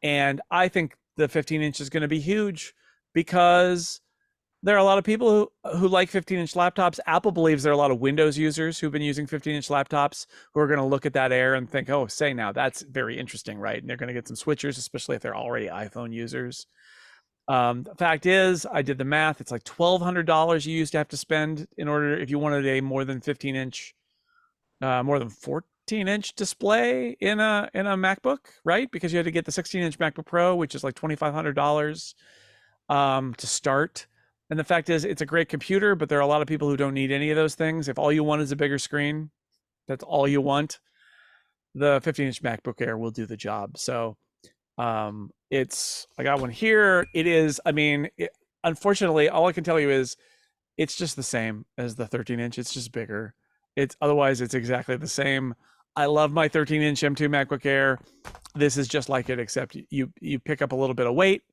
[SPEAKER 2] And I think the 15-inch is going to be huge because there are a lot of people who like 15-inch laptops. Apple believes there are a lot of Windows users who've been using 15-inch laptops who are going to look at that Air and think, oh, say now, that's very interesting, right? And they're going to get some switchers, especially if they're already iPhone users. The fact is, I did the math. It's like $1,200 you used to have to spend in order, if you wanted a more than 15-inch, more than 14-inch display in a MacBook, right? Because you had to get the 16-inch MacBook Pro, which is like $2,500 to start. And the fact is, it's a great computer, but there are a lot of people who don't need any of those things. If all you want is a bigger screen, that's all you want, the 15-inch MacBook Air will do the job. So I got one here. It is, I mean, unfortunately, all I can tell you is it's just the same as the 13-inch. It's just bigger. Otherwise, it's exactly the same. I love my 13-inch M2 MacBook Air. This is just like it, except you pick up a little bit of weight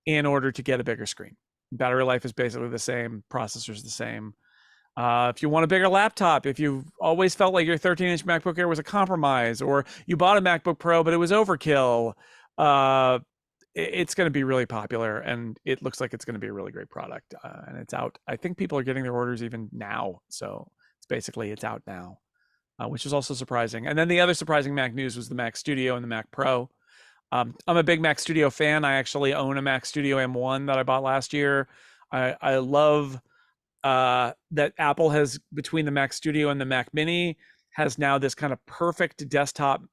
[SPEAKER 2] in order to get a bigger screen. Battery life is basically the same. Processor's the same. If you want a bigger laptop, if you've always felt like your 13-inch MacBook Air was a compromise, or you bought a MacBook Pro but it was overkill, it's going to be really popular, and it looks like it's going to be a really great product. And it's out. I think people are getting their orders even now. So it's out now, which is also surprising. And then the other surprising Mac news was the Mac Studio and the Mac Pro. I'm a big Mac Studio fan. I actually own a Mac Studio M1 that I bought last year. I love that Apple has, between the Mac Studio and the Mac Mini, has now this kind of perfect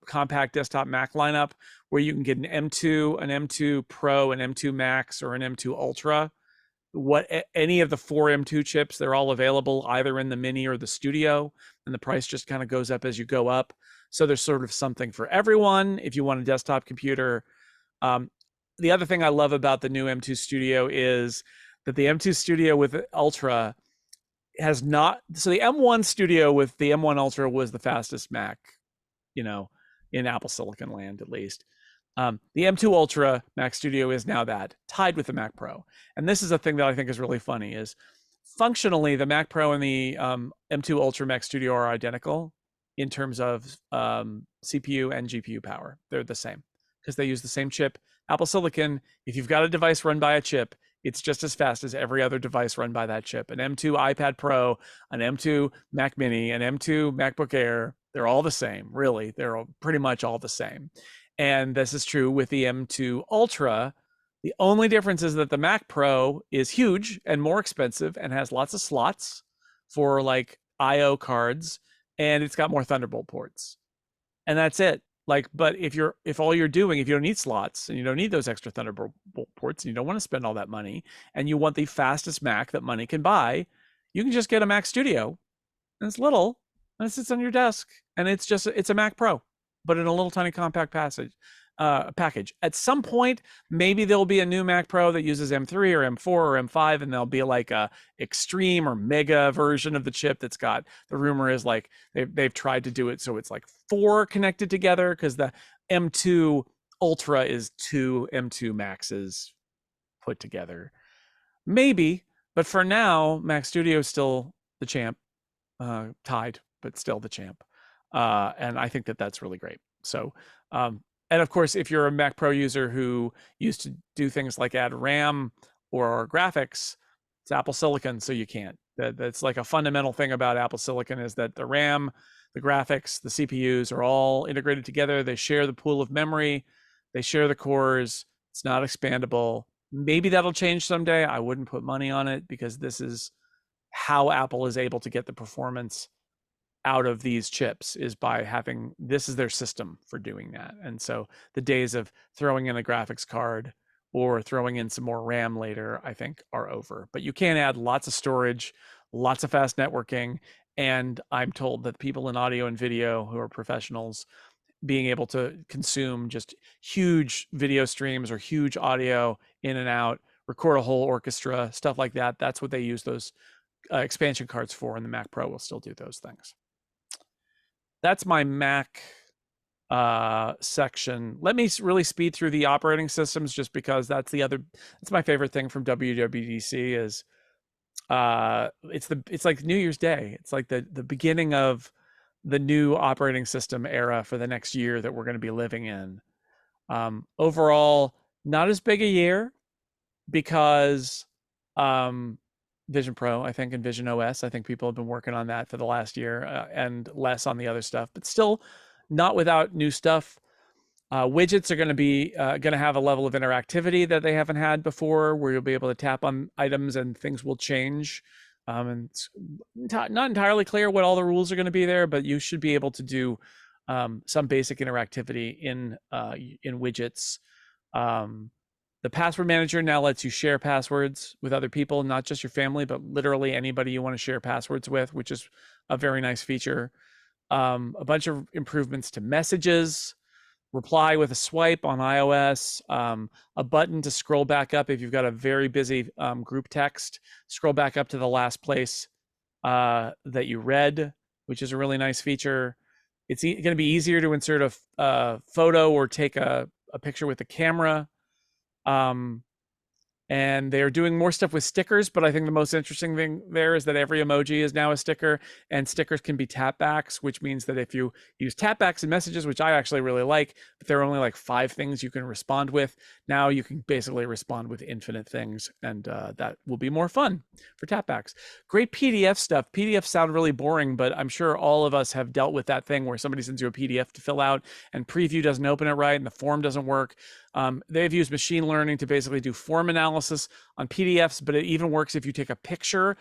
[SPEAKER 2] compact desktop Mac lineup where you can get an M2, an M2 Pro, an M2 Max, or an M2 Ultra. Any of the 4 M2 chips, they're all available either in the Mini or the Studio, and the price just kind of goes up as you go up. So there's sort of something for everyone if you want a desktop computer. The other thing I love about the new M2 Studio is that the M2 Studio with Ultra has not, so the M1 Studio with the M1 Ultra was the fastest Mac, in Apple Silicon land, at least. The M2 Ultra Mac Studio is now tied with the Mac Pro. And this is a thing that I think is really funny, is functionally the Mac Pro and the M2 Ultra Mac Studio are identical in terms of CPU and GPU power. They're the same because they use the same chip. Apple Silicon, if you've got a device run by a chip, it's just as fast as every other device run by that chip. An M2 iPad Pro, an M2 Mac Mini, an M2 MacBook Air, they're all the same, really. They're pretty much all the same. And this is true with the M2 Ultra. The only difference is that the Mac Pro is huge and more expensive and has lots of slots for like IO cards, and it's got more Thunderbolt ports. And that's it. But if you don't need slots and you don't need those extra Thunderbolt ports and you don't want to spend all that money and you want the fastest Mac that money can buy, you can just get a Mac Studio, and it's little and it sits on your desk, and it's a Mac Pro, but in a little tiny compact package. At some point, maybe there'll be a new Mac Pro that uses M3 or M4 or M5, and there'll be like a extreme or mega version of the chip that's got, the rumor is like they've tried to do it so it's like 4 connected together, because the M2 Ultra is 2 M2 Maxes put together. Maybe, but for now, Mac Studio is still the champ, tied, but still the champ. And I think that that's really great. So, and of course, if you're a Mac Pro user who used to do things like add RAM or graphics, it's Apple Silicon, so you can't. That's like a fundamental thing about Apple Silicon, is that the RAM, the graphics, the CPUs are all integrated together. They share the pool of memory. They share the cores. It's not expandable. Maybe that'll change someday. I wouldn't put money on it, because this is how Apple is able to get the performance out of these chips, is by having, this is their system for doing that. And so the days of throwing in a graphics card or throwing in some more RAM later, I think, are over. But you can add lots of storage, lots of fast networking, and I'm told that people in audio and video who are professionals, being able to consume just huge video streams or huge audio in and out, record a whole orchestra, stuff like that, that's what they use those expansion cards for, and the Mac Pro will still do those things. That's my Mac section. Let me really speed through the operating systems, just because that's my favorite thing from WWDC, is it's like New Year's Day. It's like the beginning of the new operating system era for the next year that we're going to be living in. Overall, not as big a year because Vision Pro, I think, and Vision OS, I think people have been working on that for the last year, and less on the other stuff, but still not without new stuff. Widgets are going to be going to have a level of interactivity that they haven't had before, where you'll be able to tap on items and things will change. And it's not entirely clear what all the rules are going to be there, but you should be able to do some basic interactivity in widgets. The password manager now lets you share passwords with other people, not just your family, but literally anybody you want to share passwords with, which is a very nice feature. A bunch of improvements to messages, reply with a swipe on iOS, a button to scroll back up if you've got a very busy group text, scroll back up to the last place that you read, which is a really nice feature. It's going to be easier to insert a photo or take a picture with the camera. And they're doing more stuff with stickers, but I think the most interesting thing there is that every emoji is now a sticker, and stickers can be tapbacks, which means that if you use tapbacks in messages, which I actually really like, but there are only like 5 things you can respond with. Now you can basically respond with infinite things, and that will be more fun for tapbacks. Great PDF stuff. PDFs sound really boring, but I'm sure all of us have dealt with that thing where somebody sends you a PDF to fill out and preview doesn't open it right and the form doesn't work. They've used machine learning to basically do form analysis on PDFs, but it even works if you take a picture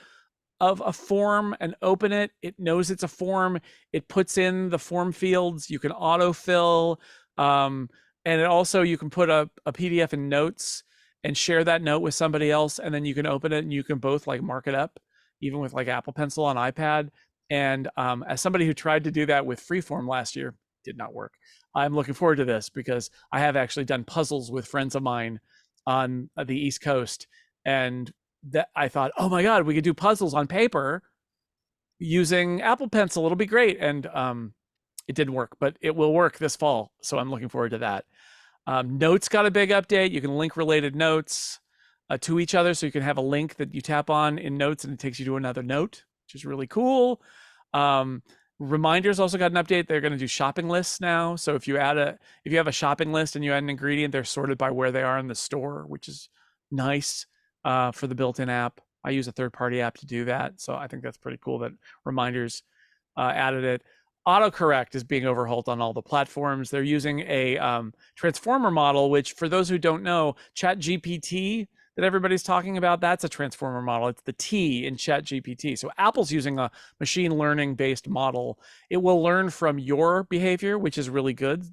[SPEAKER 2] of a form and open it. It knows it's a form. It puts in the form fields. You can autofill. And it also, you can put a PDF in Notes and share that note with somebody else. And then you can open it and you can both like mark it up, even with like Apple Pencil on iPad. And as somebody who tried to do that with Freeform last year, did not work. I'm looking forward to this because I have actually done puzzles with friends of mine on the East Coast, and that I thought, oh my God, we could do puzzles on paper using Apple Pencil. It'll be great. And it didn't work, but it will work this fall. So I'm looking forward to that. Notes got a big update. You can link related notes to each other. So you can have a link that you tap on in Notes and it takes you to another note, which is really cool. Reminders also got an update. They're going to do shopping lists now. So if you have a shopping list and you add an ingredient, they're sorted by where they are in the store, which is nice for the built-in app. I use a third-party app to do that. So I think that's pretty cool that Reminders added it. Autocorrect is being overhauled on all the platforms. They're using a transformer model, which for those who don't know, ChatGPT that everybody's talking about, that's a transformer model. It's the T in ChatGPT. So Apple's using a machine learning based model. It will learn from your behavior, which is really good.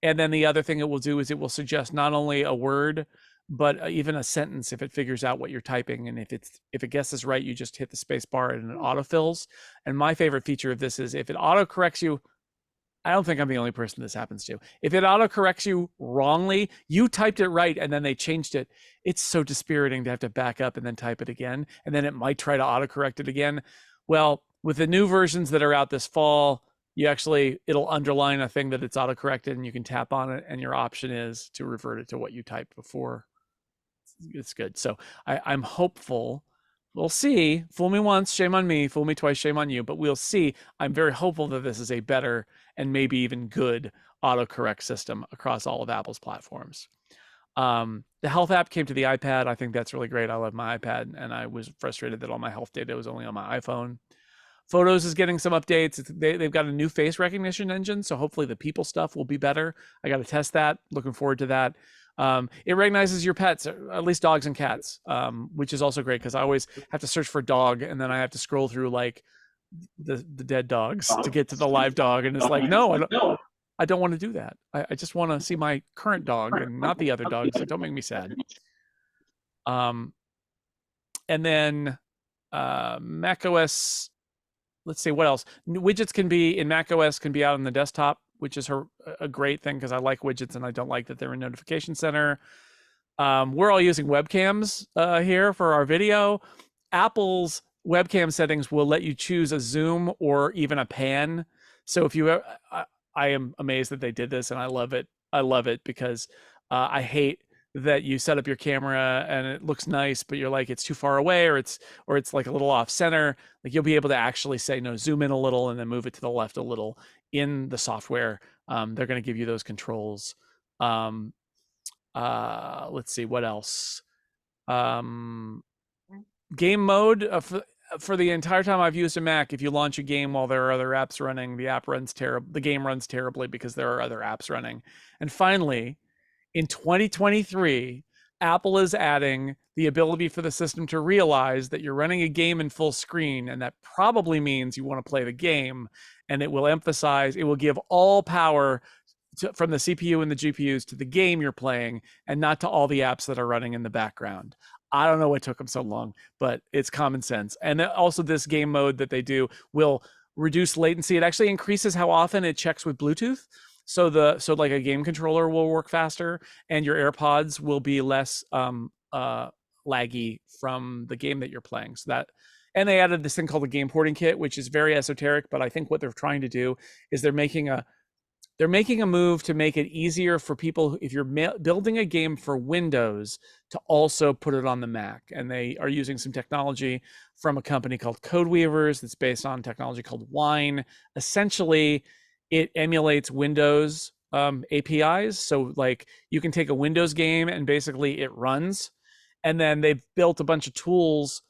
[SPEAKER 2] And then the other thing it will do is it will suggest not only a word, but even a sentence if it figures out what you're typing. And if it guesses right, you just hit the space bar and it autofills. And my favorite feature of this is if it autocorrects you, I don't think I'm the only person this happens to. If it autocorrects you wrongly, you typed it right and then they changed it. It's so dispiriting to have to back up and then type it again. And then it might try to autocorrect it again. Well, with the new versions that are out this fall, it'll underline a thing that it's autocorrected and you can tap on it and your option is to revert it to what you typed before. It's good. So I'm hopeful. We'll see. Fool me once, shame on me. Fool me twice, shame on you. But we'll see. I'm very hopeful that this is a better and maybe even good autocorrect system across all of Apple's platforms. The health app came to the iPad. I think that's really great. I love my iPad, and I was frustrated that all my health data was only on my iPhone. Photos is getting some updates. They've got a new face recognition engine, so hopefully the people stuff will be better. I got to test that. Looking forward to that. It recognizes your pets, at least dogs and cats, which is also great because I always have to search for dog and then I have to scroll through like the dead dogs to get to the live dog. And it's like, no, I don't want to do that. I just want to see my current dog and not the other dogs. So don't make me sad. And then macOS, let's see what else. Widgets can be in macOS, can be out on the desktop, which is a great thing because I like widgets and I don't like that they're in Notification Center. We're all using webcams here for our video. Apple's webcam settings will let you choose a zoom or even a pan. So if you, I am amazed that they did this and I love it. I love it because I hate that you set up your camera and it looks nice, but you're like, it's too far away, or it's like a little off center. Like you'll be able to actually say, no, zoom in a little and then move it to the left a little in the software. They're going to give you those controls. Let's see what else. Game mode for the entire time I've used a Mac, if you launch a game while there are other apps running, the game runs terribly because there are other apps running. And finally, in 2023, Apple is adding the ability for the system to realize that you're running a game in full screen, and that probably means you want to play the game, and it will give all power from the CPU and the GPUs to the game you're playing, and not to all the apps that are running in the background. I don't know what took them so long, but it's common sense. And also this game mode that they do will reduce latency. It actually increases how often it checks with Bluetooth. So like a game controller will work faster, and your AirPods will be less laggy from the game that you're playing. And they added this thing called the game porting kit, which is very esoteric, but I think what they're trying to do is they're making a move to make it easier for people, if you're building a game for Windows, to also put it on the Mac. And they are using some technology from a company called Codeweavers that's based on technology called Wine. Essentially, it emulates Windows APIs. So like you can take a Windows game and basically it runs. And then they've built a bunch of tools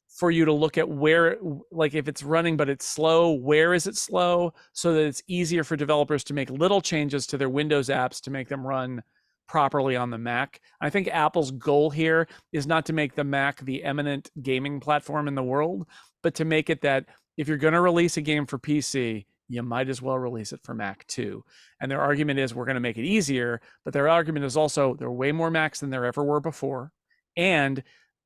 [SPEAKER 2] for you to look at where, like if it's running but it's slow, where is it slow, so that it's easier for developers to make little changes to their Windows apps to make them run properly on the Mac. I think Apple's goal here is not to make the Mac the eminent gaming platform in the world, but to make it that if you're going to release a game for PC, you might as well release it for Mac too. And their argument is we're going to make it easier, but their argument is also there are way more Macs than there ever were before. And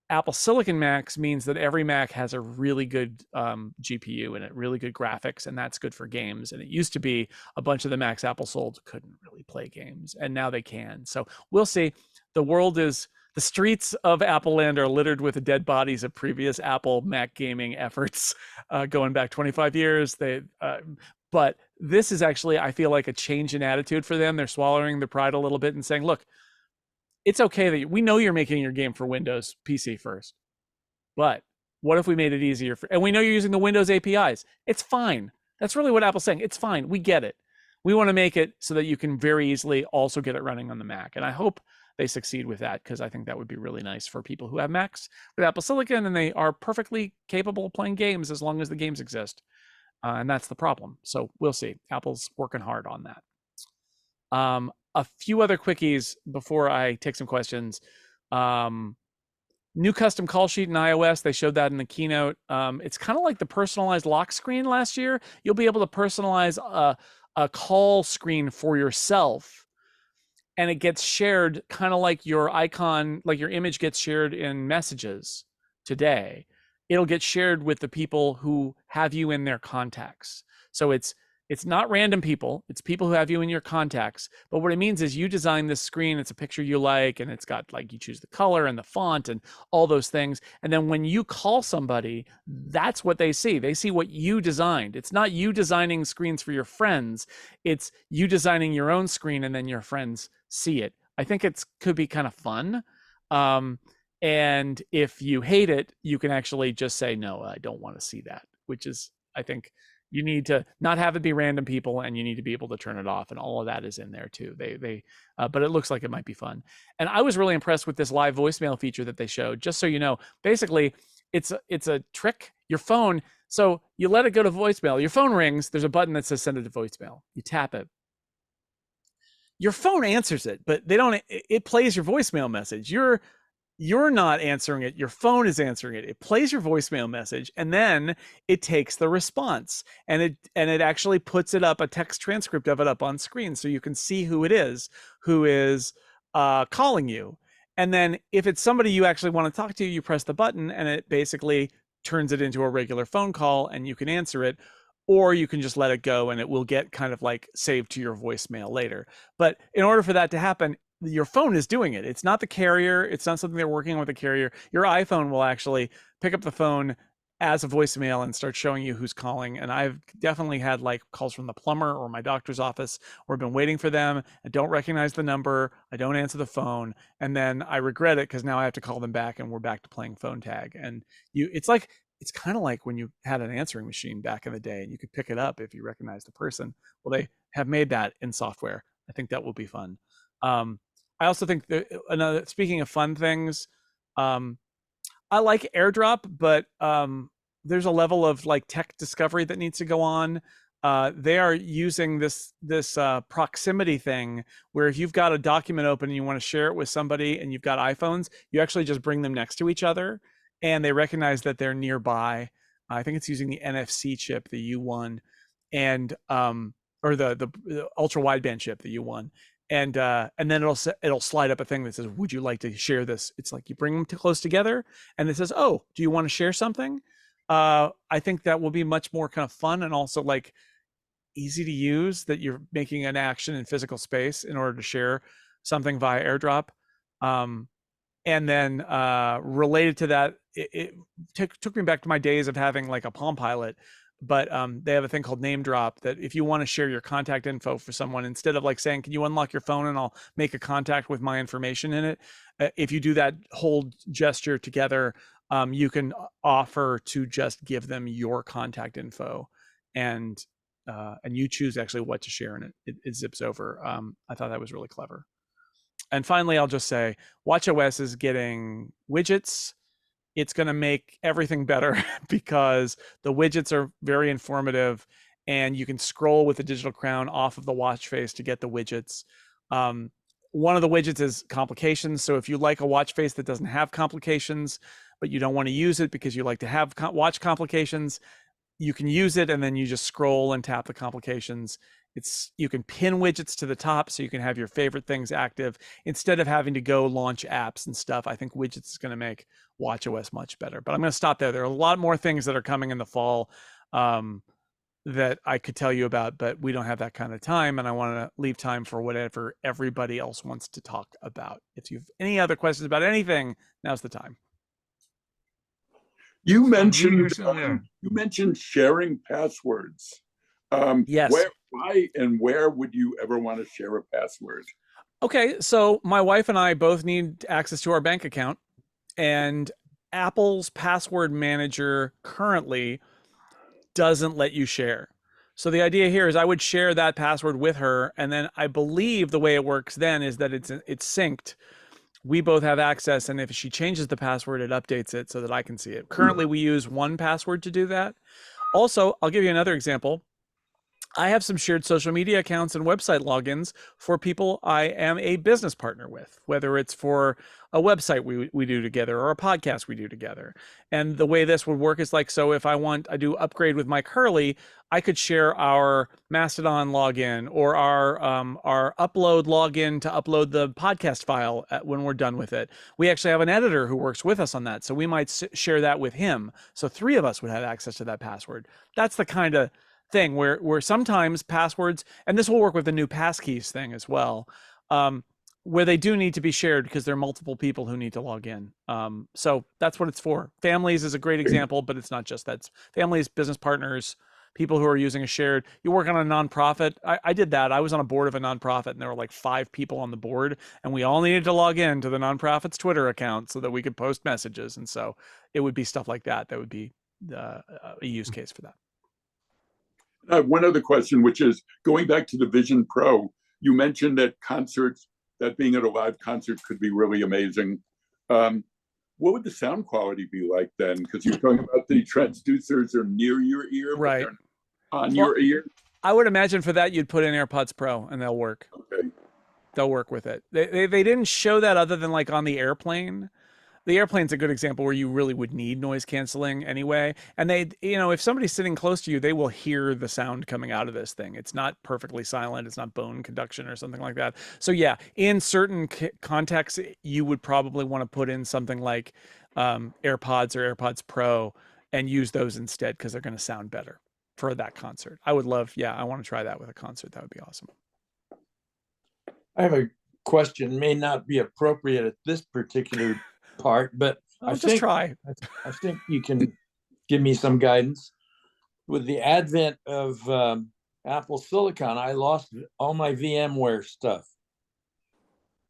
[SPEAKER 2] Apple Silicon Macs means that every Mac has a really good GPU in it, really good graphics, and that's good for games. And it used to be a bunch of the Macs Apple sold couldn't really play games, and now they can. So we'll see. The streets of Apple Land are littered with the dead bodies of previous Apple Mac gaming efforts going back 25 years. But this is actually, I feel like, a change in attitude for them. They're swallowing their pride a little bit and saying, look, it's okay that we know you're making your game for Windows PC first, but what if we made it easier and we know you're using the Windows APIs. It's fine. That's really what Apple's saying. It's fine. We get it. We want to make it so that you can very easily also get it running on the Mac. And I hope they succeed with that, because I think that would be really nice for people who have Macs with Apple Silicon and they are perfectly capable of playing games as long as the games exist. And that's the problem. So we'll see. Apple's working hard on that. A few other quickies before I take some questions. New custom call sheet in iOS. They showed that in the keynote. It's kind of like the personalized lock screen last year. You'll be able to personalize a call screen for yourself, and it gets shared kind of like your icon, like your image gets shared in messages today. It'll get shared with the people who have you in their contacts. So it's not random people. It's people who have you in your contacts. But what it means is you design this screen. It's a picture you like, and it's got, like, you choose the color and the font and all those things. And then when you call somebody, that's what they see. They see what you designed. It's not you designing screens for your friends. It's you designing your own screen, and then your friends see it. I think it could be kind of fun. And if you hate it, you can actually just say, no, I don't want to see that, which is, I think, you need to not have it be random people, and you need to be able to turn it off, and all of that is in there too. But it looks like it might be fun. And I was really impressed with this live voicemail feature that they showed. Just so you know, basically it's a trick. Your phone, so you let it go to voicemail. Your phone rings. There's a button that says send it to voicemail. You tap it. Your phone answers it, but it plays your voicemail message. You're not answering it. Your phone is answering it. It plays your voicemail message, and then it takes the response, and it actually puts it up, a text transcript of it up on screen, so you can see who it is calling you. And then if it's somebody you actually want to talk to, you press the button, and it basically turns it into a regular phone call, and you can answer it, or you can just let it go, and it will get kind of like saved to your voicemail later. But in order for that to happen, your phone is doing it. It's not the carrier. It's not something they're working on with the carrier. Your iPhone will actually pick up the phone as a voicemail and start showing you who's calling. And I've definitely had like calls from the plumber or my doctor's office where I've been waiting for them. I don't recognize the number. I don't answer the phone. And then I regret it because now I have to call them back and we're back to playing phone tag. And it's kind of like when you had an answering machine back in the day and you could pick it up if you recognize the person. Well, they have made that in software. I think that will be fun. I also think speaking of fun things, I like AirDrop, but there's a level of like tech discovery that needs to go on. They are using this proximity thing where if you've got a document open and you want to share it with somebody and you've got iPhones, you actually just bring them next to each other and they recognize that they're nearby. I think it's using the NFC chip, the U1, and or the ultra wideband chip, the U1. And then it'll slide up a thing that says, would you like to share this? It's like you bring them too close together and it says, oh, do you want to share something? I think that will be much more kind of fun and also like easy to use, that you're making an action in physical space in order to share something via AirDrop. And then related to that, it took me back to my days of having like a Palm Pilot. But they have a thing called Name Drop that if you want to share your contact info for someone, instead of like saying, can you unlock your phone and I'll make a contact with my information in it? If you do that whole gesture together, you can offer to just give them your contact info and you choose actually what to share and it zips over. I thought that was really clever. And finally, I'll just say watchOS is getting widgets. It's going to make everything better because the widgets are very informative and you can scroll with the digital crown off of the watch face to get the widgets. One of the widgets is complications. So if you like a watch face that doesn't have complications, but you don't want to use it because you like to have watch complications, you can use it and then you just scroll and tap the complications. You can pin widgets to the top so you can have your favorite things active instead of having to go launch apps and stuff. I think widgets is going to make watchOS much better, but I'm going to stop there. There are a lot more things that are coming in the fall that I could tell you about, but we don't have that kind of time. And I want to leave time for whatever everybody else wants to talk about. If you have any other questions about anything, now's the time.
[SPEAKER 4] You mentioned sharing passwords.
[SPEAKER 2] Yes.
[SPEAKER 4] Why and where would you ever want to share a password?
[SPEAKER 2] Okay, so my wife and I both need access to our bank account, and Apple's password manager currently doesn't let you share. So the idea here is I would share that password with her, and then I believe the way it works then is that it's synced. We both have access, and if she changes the password, it updates it so that I can see it. Currently, we use one password to do that. Also, I'll give you another example. I have some shared social media accounts and website logins for people I am a business partner with, whether it's for a website we do together or a podcast we do together. And the way this would work is like, so if I do Upgrade with Mike Hurley, I could share our Mastodon login or our upload login to upload the podcast file when we're done with it. We actually have an editor who works with us on that. So we might share that with him. So 3 of us would have access to that password. That's the kind of thing where sometimes passwords, and this will work with the new passkeys thing as well, where they do need to be shared because there are multiple people who need to log in. So that's what it's for. Families is a great example, but it's not just that. It's families, business partners, people who are using a shared. You work on a nonprofit. I did that. I was on a board of a nonprofit and there were like 5 people on the board and we all needed to log in to the nonprofit's Twitter account so that we could post messages. And so it would be stuff like that. That would be a use case for that.
[SPEAKER 4] I have one other question, which is going back to the Vision Pro. You mentioned that concerts, that being at a live concert could be really amazing. What would the sound quality be like then? Because you're talking about the transducers are near your ear,
[SPEAKER 2] right?
[SPEAKER 4] But they're on your ear.
[SPEAKER 2] I would imagine for that you'd put in AirPods Pro and they'll work.
[SPEAKER 4] Okay.
[SPEAKER 2] They'll work with it. They didn't show that other than like on the airplane. The airplane's a good example where you really would need noise canceling anyway. And they, if somebody's sitting close to you, they will hear the sound coming out of this thing. It's not perfectly silent. It's not bone conduction or something like that. So yeah, in certain contexts, you would probably want to put in something like AirPods or AirPods Pro and use those instead because they're going to sound better for that concert. I want to try that with a concert. That would be awesome.
[SPEAKER 6] I have a question, may not be appropriate at this particular part, but
[SPEAKER 2] I think you can
[SPEAKER 6] give me some guidance. With the advent of Apple Silicon, I lost all my VMware stuff.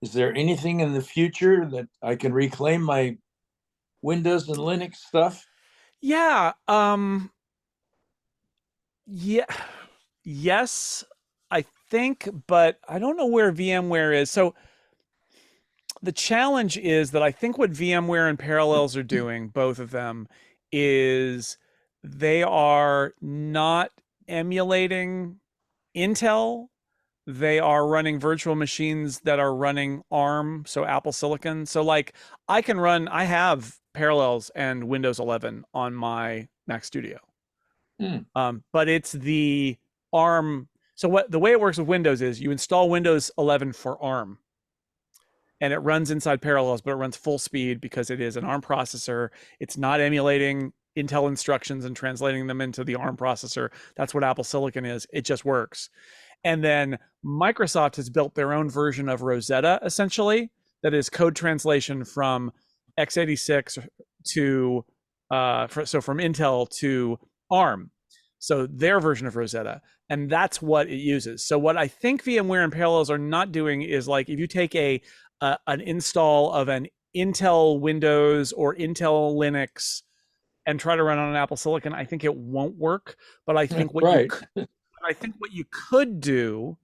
[SPEAKER 6] Is there anything in the future that I can reclaim my Windows and Linux stuff?
[SPEAKER 2] Yeah. Yeah. Yes, I think, but I don't know where VMware is. So the challenge is that I think what VMware and Parallels are doing, both of them, is they are not emulating Intel. They are running virtual machines that are running ARM, so Apple Silicon. So like I have Parallels and Windows 11 on my Mac Studio. But it's the ARM. So the way it works with Windows is you install Windows 11 for ARM, and it runs inside Parallels, but it runs full speed because it is an ARM processor. It's not emulating Intel instructions and translating them into the ARM processor. That's what Apple Silicon is. It just works. And then Microsoft has built their own version of Rosetta, essentially, that is code translation from x86 to from Intel to ARM. So their version of Rosetta, and that's what it uses. So what I think VMware and Parallels are not doing is like if you take an install of an Intel Windows or Intel Linux and try to run on an Apple Silicon, I think it won't work. But I think I think what you could do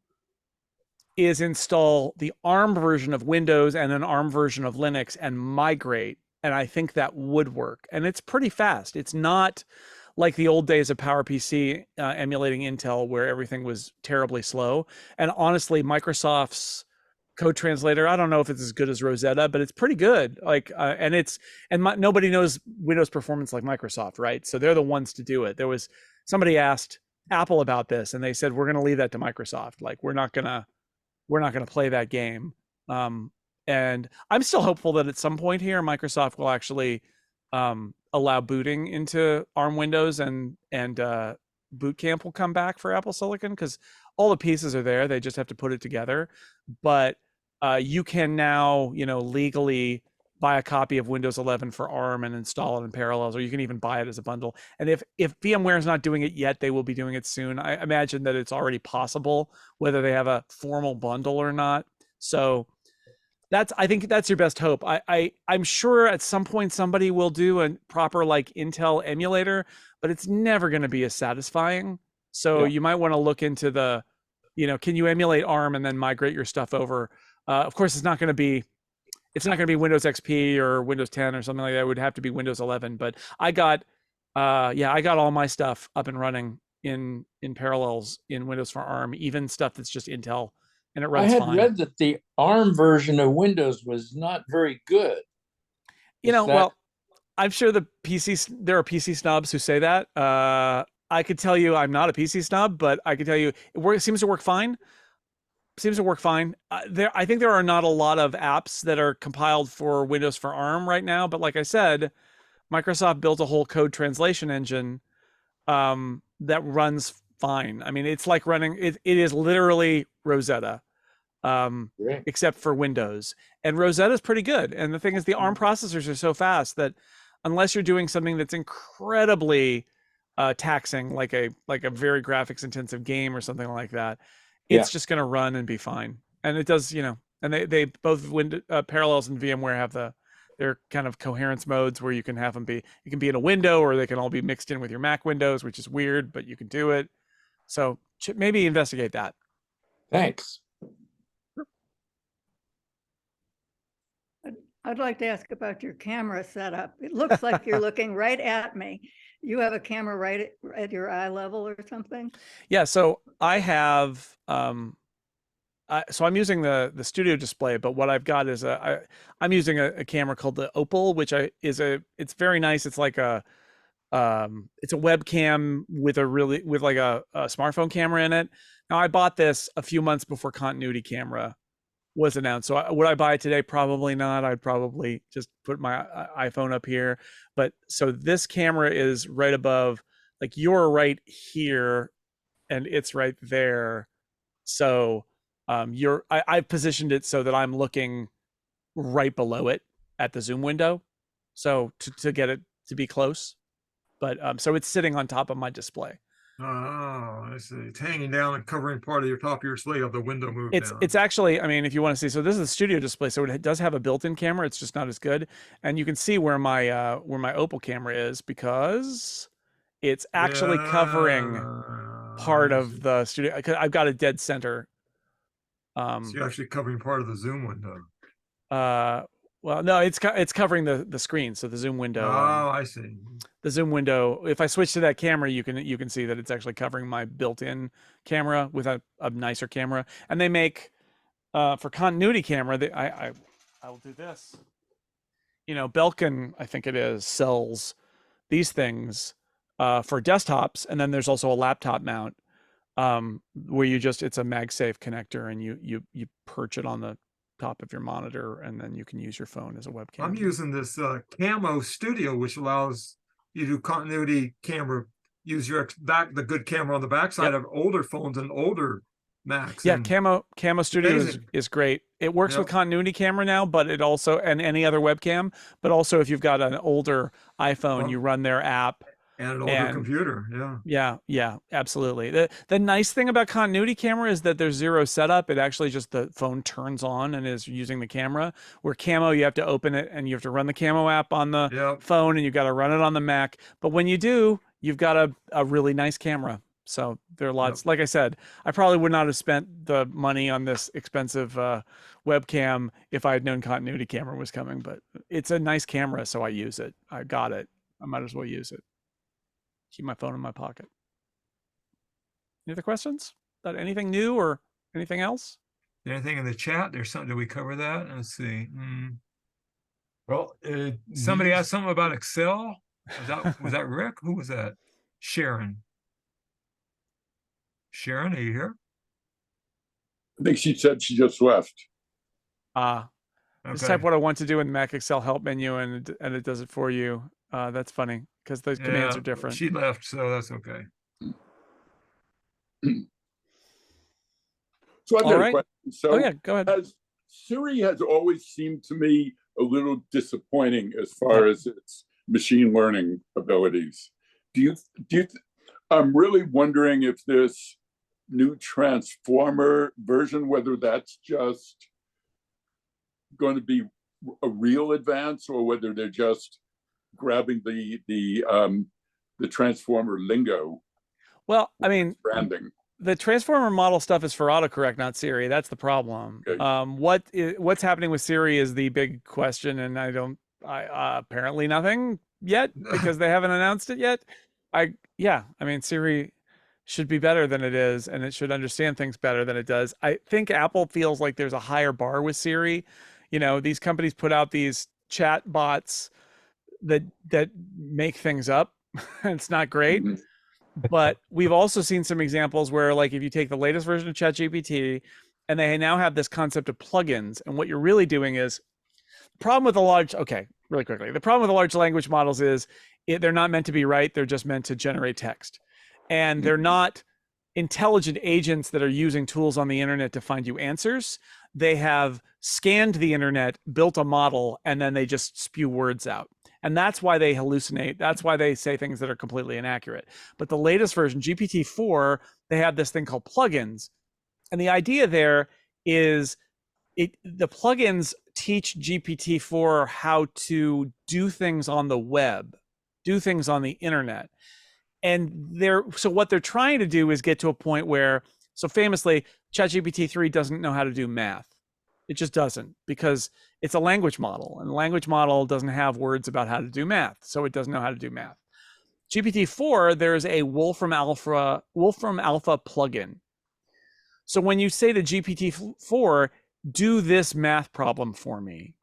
[SPEAKER 2] is install the ARM version of Windows and an ARM version of Linux and migrate. And I think that would work. And it's pretty fast. It's not like the old days of PowerPC emulating Intel where everything was terribly slow. And honestly, Microsoft's code translator, I don't know if it's as good as Rosetta, but it's pretty good. Like, nobody knows Windows performance like Microsoft, right? So they're the ones to do it. Somebody asked Apple about this, and they said we're going to leave that to Microsoft. Like, we're not gonna play that game. And I'm still hopeful that at some point here, Microsoft will actually allow booting into ARM Windows, and Boot Camp will come back for Apple Silicon because all the pieces are there. They just have to put it together. But you can now, legally buy a copy of Windows 11 for ARM and install it in Parallels, or you can even buy it as a bundle. And if VMware is not doing it yet, they will be doing it soon. I imagine that it's already possible, whether they have a formal bundle or not. So I think that's your best hope. I'm sure at some point somebody will do a proper like Intel emulator, but it's never going to be as satisfying. So you might want to look into can you emulate ARM and then migrate your stuff over? Of course, it's not going to be Windows XP or Windows 10 or something like that. It would have to be Windows 11. But I got all my stuff up and running in Parallels in Windows for ARM, even stuff that's just Intel, and it runs fine.
[SPEAKER 6] I had read that the ARM version of Windows was not very good.
[SPEAKER 2] Well, I'm sure there are PC snobs who say that. I could tell you I'm not a PC snub, but I could tell you it seems to work fine. I think there are not a lot of apps that are compiled for Windows for ARM right now, but like I said, Microsoft built a whole code translation engine that runs fine. I mean, it's like running it is literally Rosetta, except for Windows. And Rosetta is pretty good. And the thing is, the ARM processors are so fast that unless you're doing something that's incredibly taxing, like a very graphics intensive game or something like that, it's just going to run and be fine. And it does, and they both Parallels and VMware have their kind of coherence modes where you can have them you can be in a window, or they can all be mixed in with your Mac windows, which is weird, but you can do it. So maybe investigate that.
[SPEAKER 6] Thanks.
[SPEAKER 7] I'd like to ask about your camera setup. It looks like you're looking right at me. You have a camera right at your eye level or something?
[SPEAKER 2] Yeah, so I have, so I'm using the studio display, but what I've got is I'm using a camera called the Opal, which it's very nice. It's like it's a webcam with like a smartphone camera in it. Now I bought this a few months before Continuity Camera was announced. So would I buy it today? Probably not. I'd probably just put my iPhone up here. But so this camera is right above, like you're right here and it's right there. So I've positioned it so that I'm looking right below it at the zoom window. So to get it to be close. but so it's sitting on top of my display.
[SPEAKER 1] Oh, I see. It's hanging down and covering part of your top of your display of the window moved down.
[SPEAKER 2] It's actually, I mean, if you want to see, so this is a studio display, so it does have a built-in camera. It's just not as good, and you can see where my Opal camera is because it's actually covering part
[SPEAKER 1] I
[SPEAKER 2] of
[SPEAKER 1] see.
[SPEAKER 2] the studio. I've got a dead center.
[SPEAKER 1] So you're actually covering part of the zoom window.
[SPEAKER 2] Well, no, it's covering the screen, so the zoom window.
[SPEAKER 1] Oh, I see.
[SPEAKER 2] The zoom window. If I switch to that camera, you can see that it's actually covering my built-in camera with a nicer camera. And they make for continuity camera. I will do this. You know, Belkin, I think it is, sells these things for desktops, and then there's also a laptop mount where it's a MagSafe connector, and you perch it on the top of your monitor, and then you can use your phone as a webcam.
[SPEAKER 1] I'm using this Camo Studio, which allows you to do continuity camera, use the good camera on the backside of older phones and older Macs.
[SPEAKER 2] Yeah,
[SPEAKER 1] and
[SPEAKER 2] Camo Studio is great. It works with continuity camera now, but it also, and any other webcam, but also if you've got an older iPhone, you run their app.
[SPEAKER 1] And an older computer,
[SPEAKER 2] Yeah, absolutely. The nice thing about continuity camera is that there's zero setup. It actually just, the phone turns on and is using the camera. Where Camo, you have to open it and you have to run the Camo app on the phone, and you've got to run it on the Mac. But when you do, you've got a really nice camera. So there are lots. Like I said, I probably would not have spent the money on this expensive webcam if I had known continuity camera was coming. But it's a nice camera, so I use it. I got it. I might as well use it. Keep my phone in my pocket. Any other questions about anything new or anything else?
[SPEAKER 1] Anything in the chat? There's something. Did we cover that? Let's see. Well, somebody asked something about Excel. Was that Rick? Who was that? Sharon. Sharon, are you here?
[SPEAKER 4] I think she said she just left.
[SPEAKER 2] Just type what I want to do in the Mac Excel help menu, and it does it for you. That's funny because those commands are different.
[SPEAKER 1] She left, so that's okay.
[SPEAKER 4] So I've got a question. So
[SPEAKER 2] yeah, go ahead.
[SPEAKER 4] Siri has always seemed to me a little disappointing as far as its machine learning abilities. I'm really wondering if this new transformer version, whether that's just going to be a real advance, or whether they're just grabbing the transformer lingo.
[SPEAKER 2] Well, I mean,
[SPEAKER 4] branding.
[SPEAKER 2] The transformer model stuff is for autocorrect, not Siri. That's the problem. Okay. What's happening with Siri is the big question, and apparently nothing yet because they haven't announced it yet. I mean, Siri should be better than it is, and it should understand things better than it does. I think Apple feels like there's a higher bar with Siri. You know, these companies put out these chat bots that make things up. It's not great. Mm-hmm. But we've also seen some examples where, like, if you take the latest version of ChatGPT, and they now have this concept of plugins, and what you're really doing is, the problem with the large language models is they're not meant to be right. They're just meant to generate text. And they're not intelligent agents that are using tools on the internet to find you answers. They have scanned the internet, built a model, and then they just spew words out. And that's why they hallucinate. That's why they say things that are completely inaccurate. But the latest version, GPT-4, they have this thing called plugins. And the idea there is the plugins teach GPT-4 how to do things on the web, do things on the internet. And so what they're trying to do is get to a point where, so famously, ChatGPT-3 doesn't know how to do math. It just doesn't, because it's a language model, and the language model doesn't have words about how to do math, so it doesn't know how to do math. GPT-4, there's a Wolfram Alpha plugin. So when you say to GPT-4, do this math problem for me,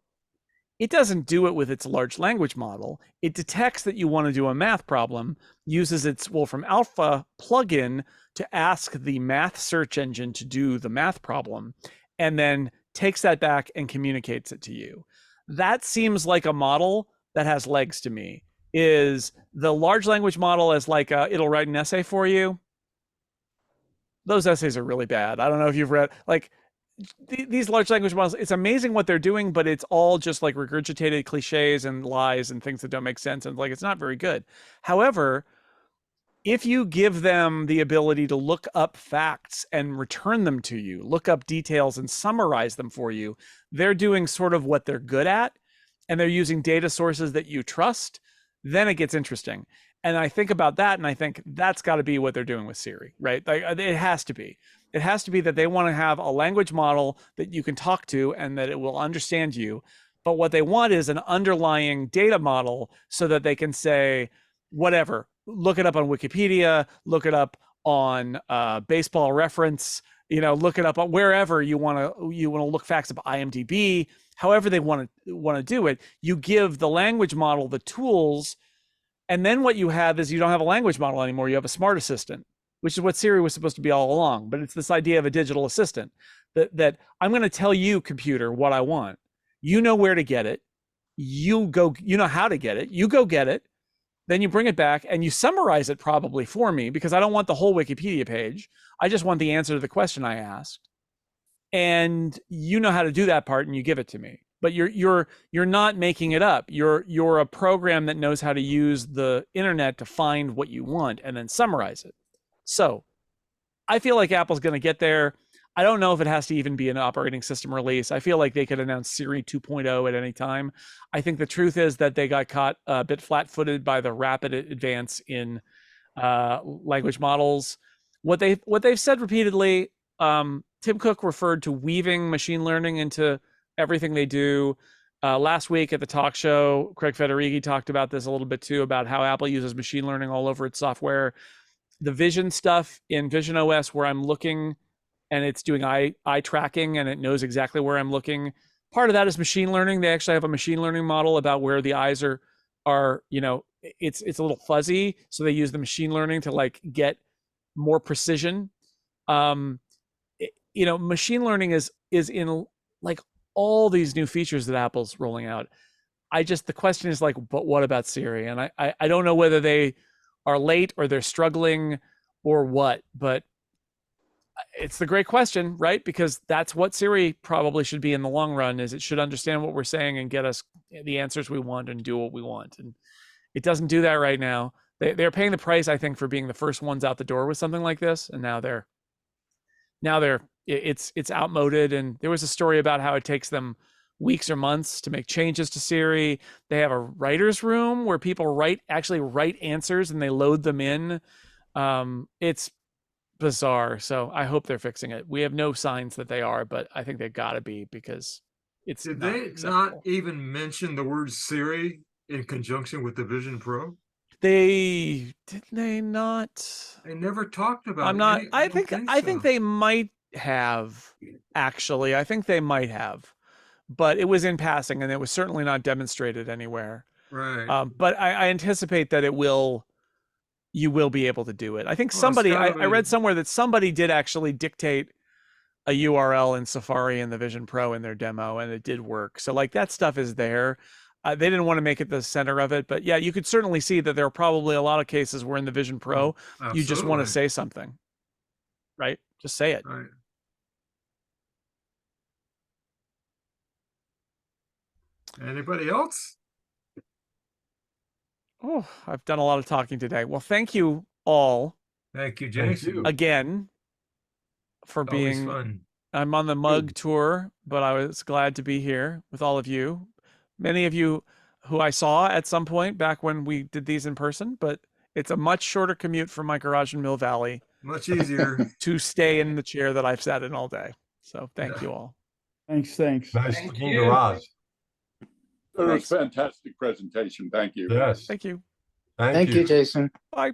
[SPEAKER 2] it doesn't do it with its large language model. It detects that you want to do a math problem, uses its Wolfram Alpha plugin to ask the math search engine to do the math problem, and then takes that back and communicates it to you. That seems like a model that has legs to me. Is the large language model as like it'll write an essay for you? Those essays are really bad. I don't know if you've read, like, these large language models, it's amazing what they're doing, but it's all just like regurgitated cliches and lies and things that don't make sense. And like, it's not very good. However, if you give them the ability to look up facts and return them to you, look up details and summarize them for you, they're doing sort of what they're good at, and they're using data sources that you trust, then it gets interesting. And I think about that, and I think that's got to be what they're doing with Siri, right? Like, it has to be. It has to be that they want to have a language model that you can talk to and that it will understand you. But what they want is an underlying data model so that they can say, whatever, look it up on Wikipedia, look it up on Baseball Reference, look it up on wherever you want to look facts up, IMDb, however they want to do it. You give the language model the tools, and then what you have is you don't have a language model anymore. You have a smart assistant, which is what Siri was supposed to be all along. But it's this idea of a digital assistant that I'm going to tell you, computer, what I want. You know where to get it. You know how to get it. You go get it. Then you bring it back and you summarize it probably for me, because I don't want the whole Wikipedia page. I just want the answer to the question I asked. And you know how to do that part, and you give it to me. But you're not making it up. You're a program that knows how to use the internet to find what you want and then summarize it. So I feel like Apple's going to get there. I don't know if it has to even be an operating system release. I feel like they could announce Siri 2.0 at any time. I think the truth is that they got caught a bit flat-footed by the rapid advance in language models. What they've said repeatedly, Tim Cook referred to weaving machine learning into everything they do. Last week at the talk show, Craig Federighi talked about this a little bit too, about how Apple uses machine learning all over its software. The vision stuff in Vision OS, where I'm looking and it's doing eye tracking and it knows exactly where I'm looking. Part of that is machine learning. They actually have a machine learning model about where the eyes are, it's a little fuzzy. So they use the machine learning to like get more precision. Machine learning is in like all these new features that Apple's rolling out. The question is like, but what about Siri? And I don't know whether they are late or they're struggling or what, but it's the great question, right? Because that's what Siri probably should be in the long run, is it should understand what we're saying and get us the answers we want and do what we want. And it doesn't do that right now. They're paying the price, I think, for being the first ones out the door with something like this. And now it's outmoded. And there was a story about how it takes them weeks or months to make changes to Siri. They have a writer's room where people actually write answers and they load them in. It's bizarre. So I hope they're fixing it. We have no signs that they are, but I think they've got to be, because it's
[SPEAKER 1] Did
[SPEAKER 2] not
[SPEAKER 1] they
[SPEAKER 2] acceptable.
[SPEAKER 1] not even mention the word Siri in conjunction with the Vision Pro?
[SPEAKER 2] Did they not?
[SPEAKER 1] They never talked about
[SPEAKER 2] I'm
[SPEAKER 1] it.
[SPEAKER 2] not. I
[SPEAKER 1] don't
[SPEAKER 2] think
[SPEAKER 1] so.
[SPEAKER 2] they might have, actually. I think they might have, but it was in passing and it was certainly not demonstrated anywhere.
[SPEAKER 1] Right.
[SPEAKER 2] But I anticipate that you will be able to do it. I think
[SPEAKER 1] Well,
[SPEAKER 2] somebody,
[SPEAKER 1] it's gotta
[SPEAKER 2] I read
[SPEAKER 1] be-
[SPEAKER 2] somewhere that somebody did actually dictate a URL in Safari and the Vision Pro in their demo, and it did work. So like that stuff is there. They didn't want to make it the center of it, but yeah, you could certainly see that there are probably a lot of cases where in the Vision Pro, you just want to
[SPEAKER 1] Absolutely.
[SPEAKER 2] say something, right? Just say it.
[SPEAKER 1] Right. Anybody else?
[SPEAKER 2] Oh, I've done a lot of talking today. Well, thank you all
[SPEAKER 1] Thank you,
[SPEAKER 5] Thank
[SPEAKER 1] Jason.
[SPEAKER 5] you.
[SPEAKER 2] again for
[SPEAKER 1] Always
[SPEAKER 2] being.
[SPEAKER 1] fun.
[SPEAKER 2] I'm on the MUG tour, but I was glad to be here with all of you. Many of you who I saw at some point back when we did these in person, but it's a much shorter commute from my garage in Mill Valley
[SPEAKER 1] Much easier.
[SPEAKER 2] to stay in the chair that I've sat in all day. So thank
[SPEAKER 1] Yeah.
[SPEAKER 2] you all.
[SPEAKER 5] Thanks.
[SPEAKER 8] Nice
[SPEAKER 6] Thank
[SPEAKER 8] looking
[SPEAKER 6] you.
[SPEAKER 8] garage.
[SPEAKER 4] It was
[SPEAKER 2] Thanks.
[SPEAKER 4] fantastic presentation. Thank you.
[SPEAKER 8] Yes.
[SPEAKER 2] Thank you.
[SPEAKER 8] Thank
[SPEAKER 3] Thank you, Jason.
[SPEAKER 2] Bye.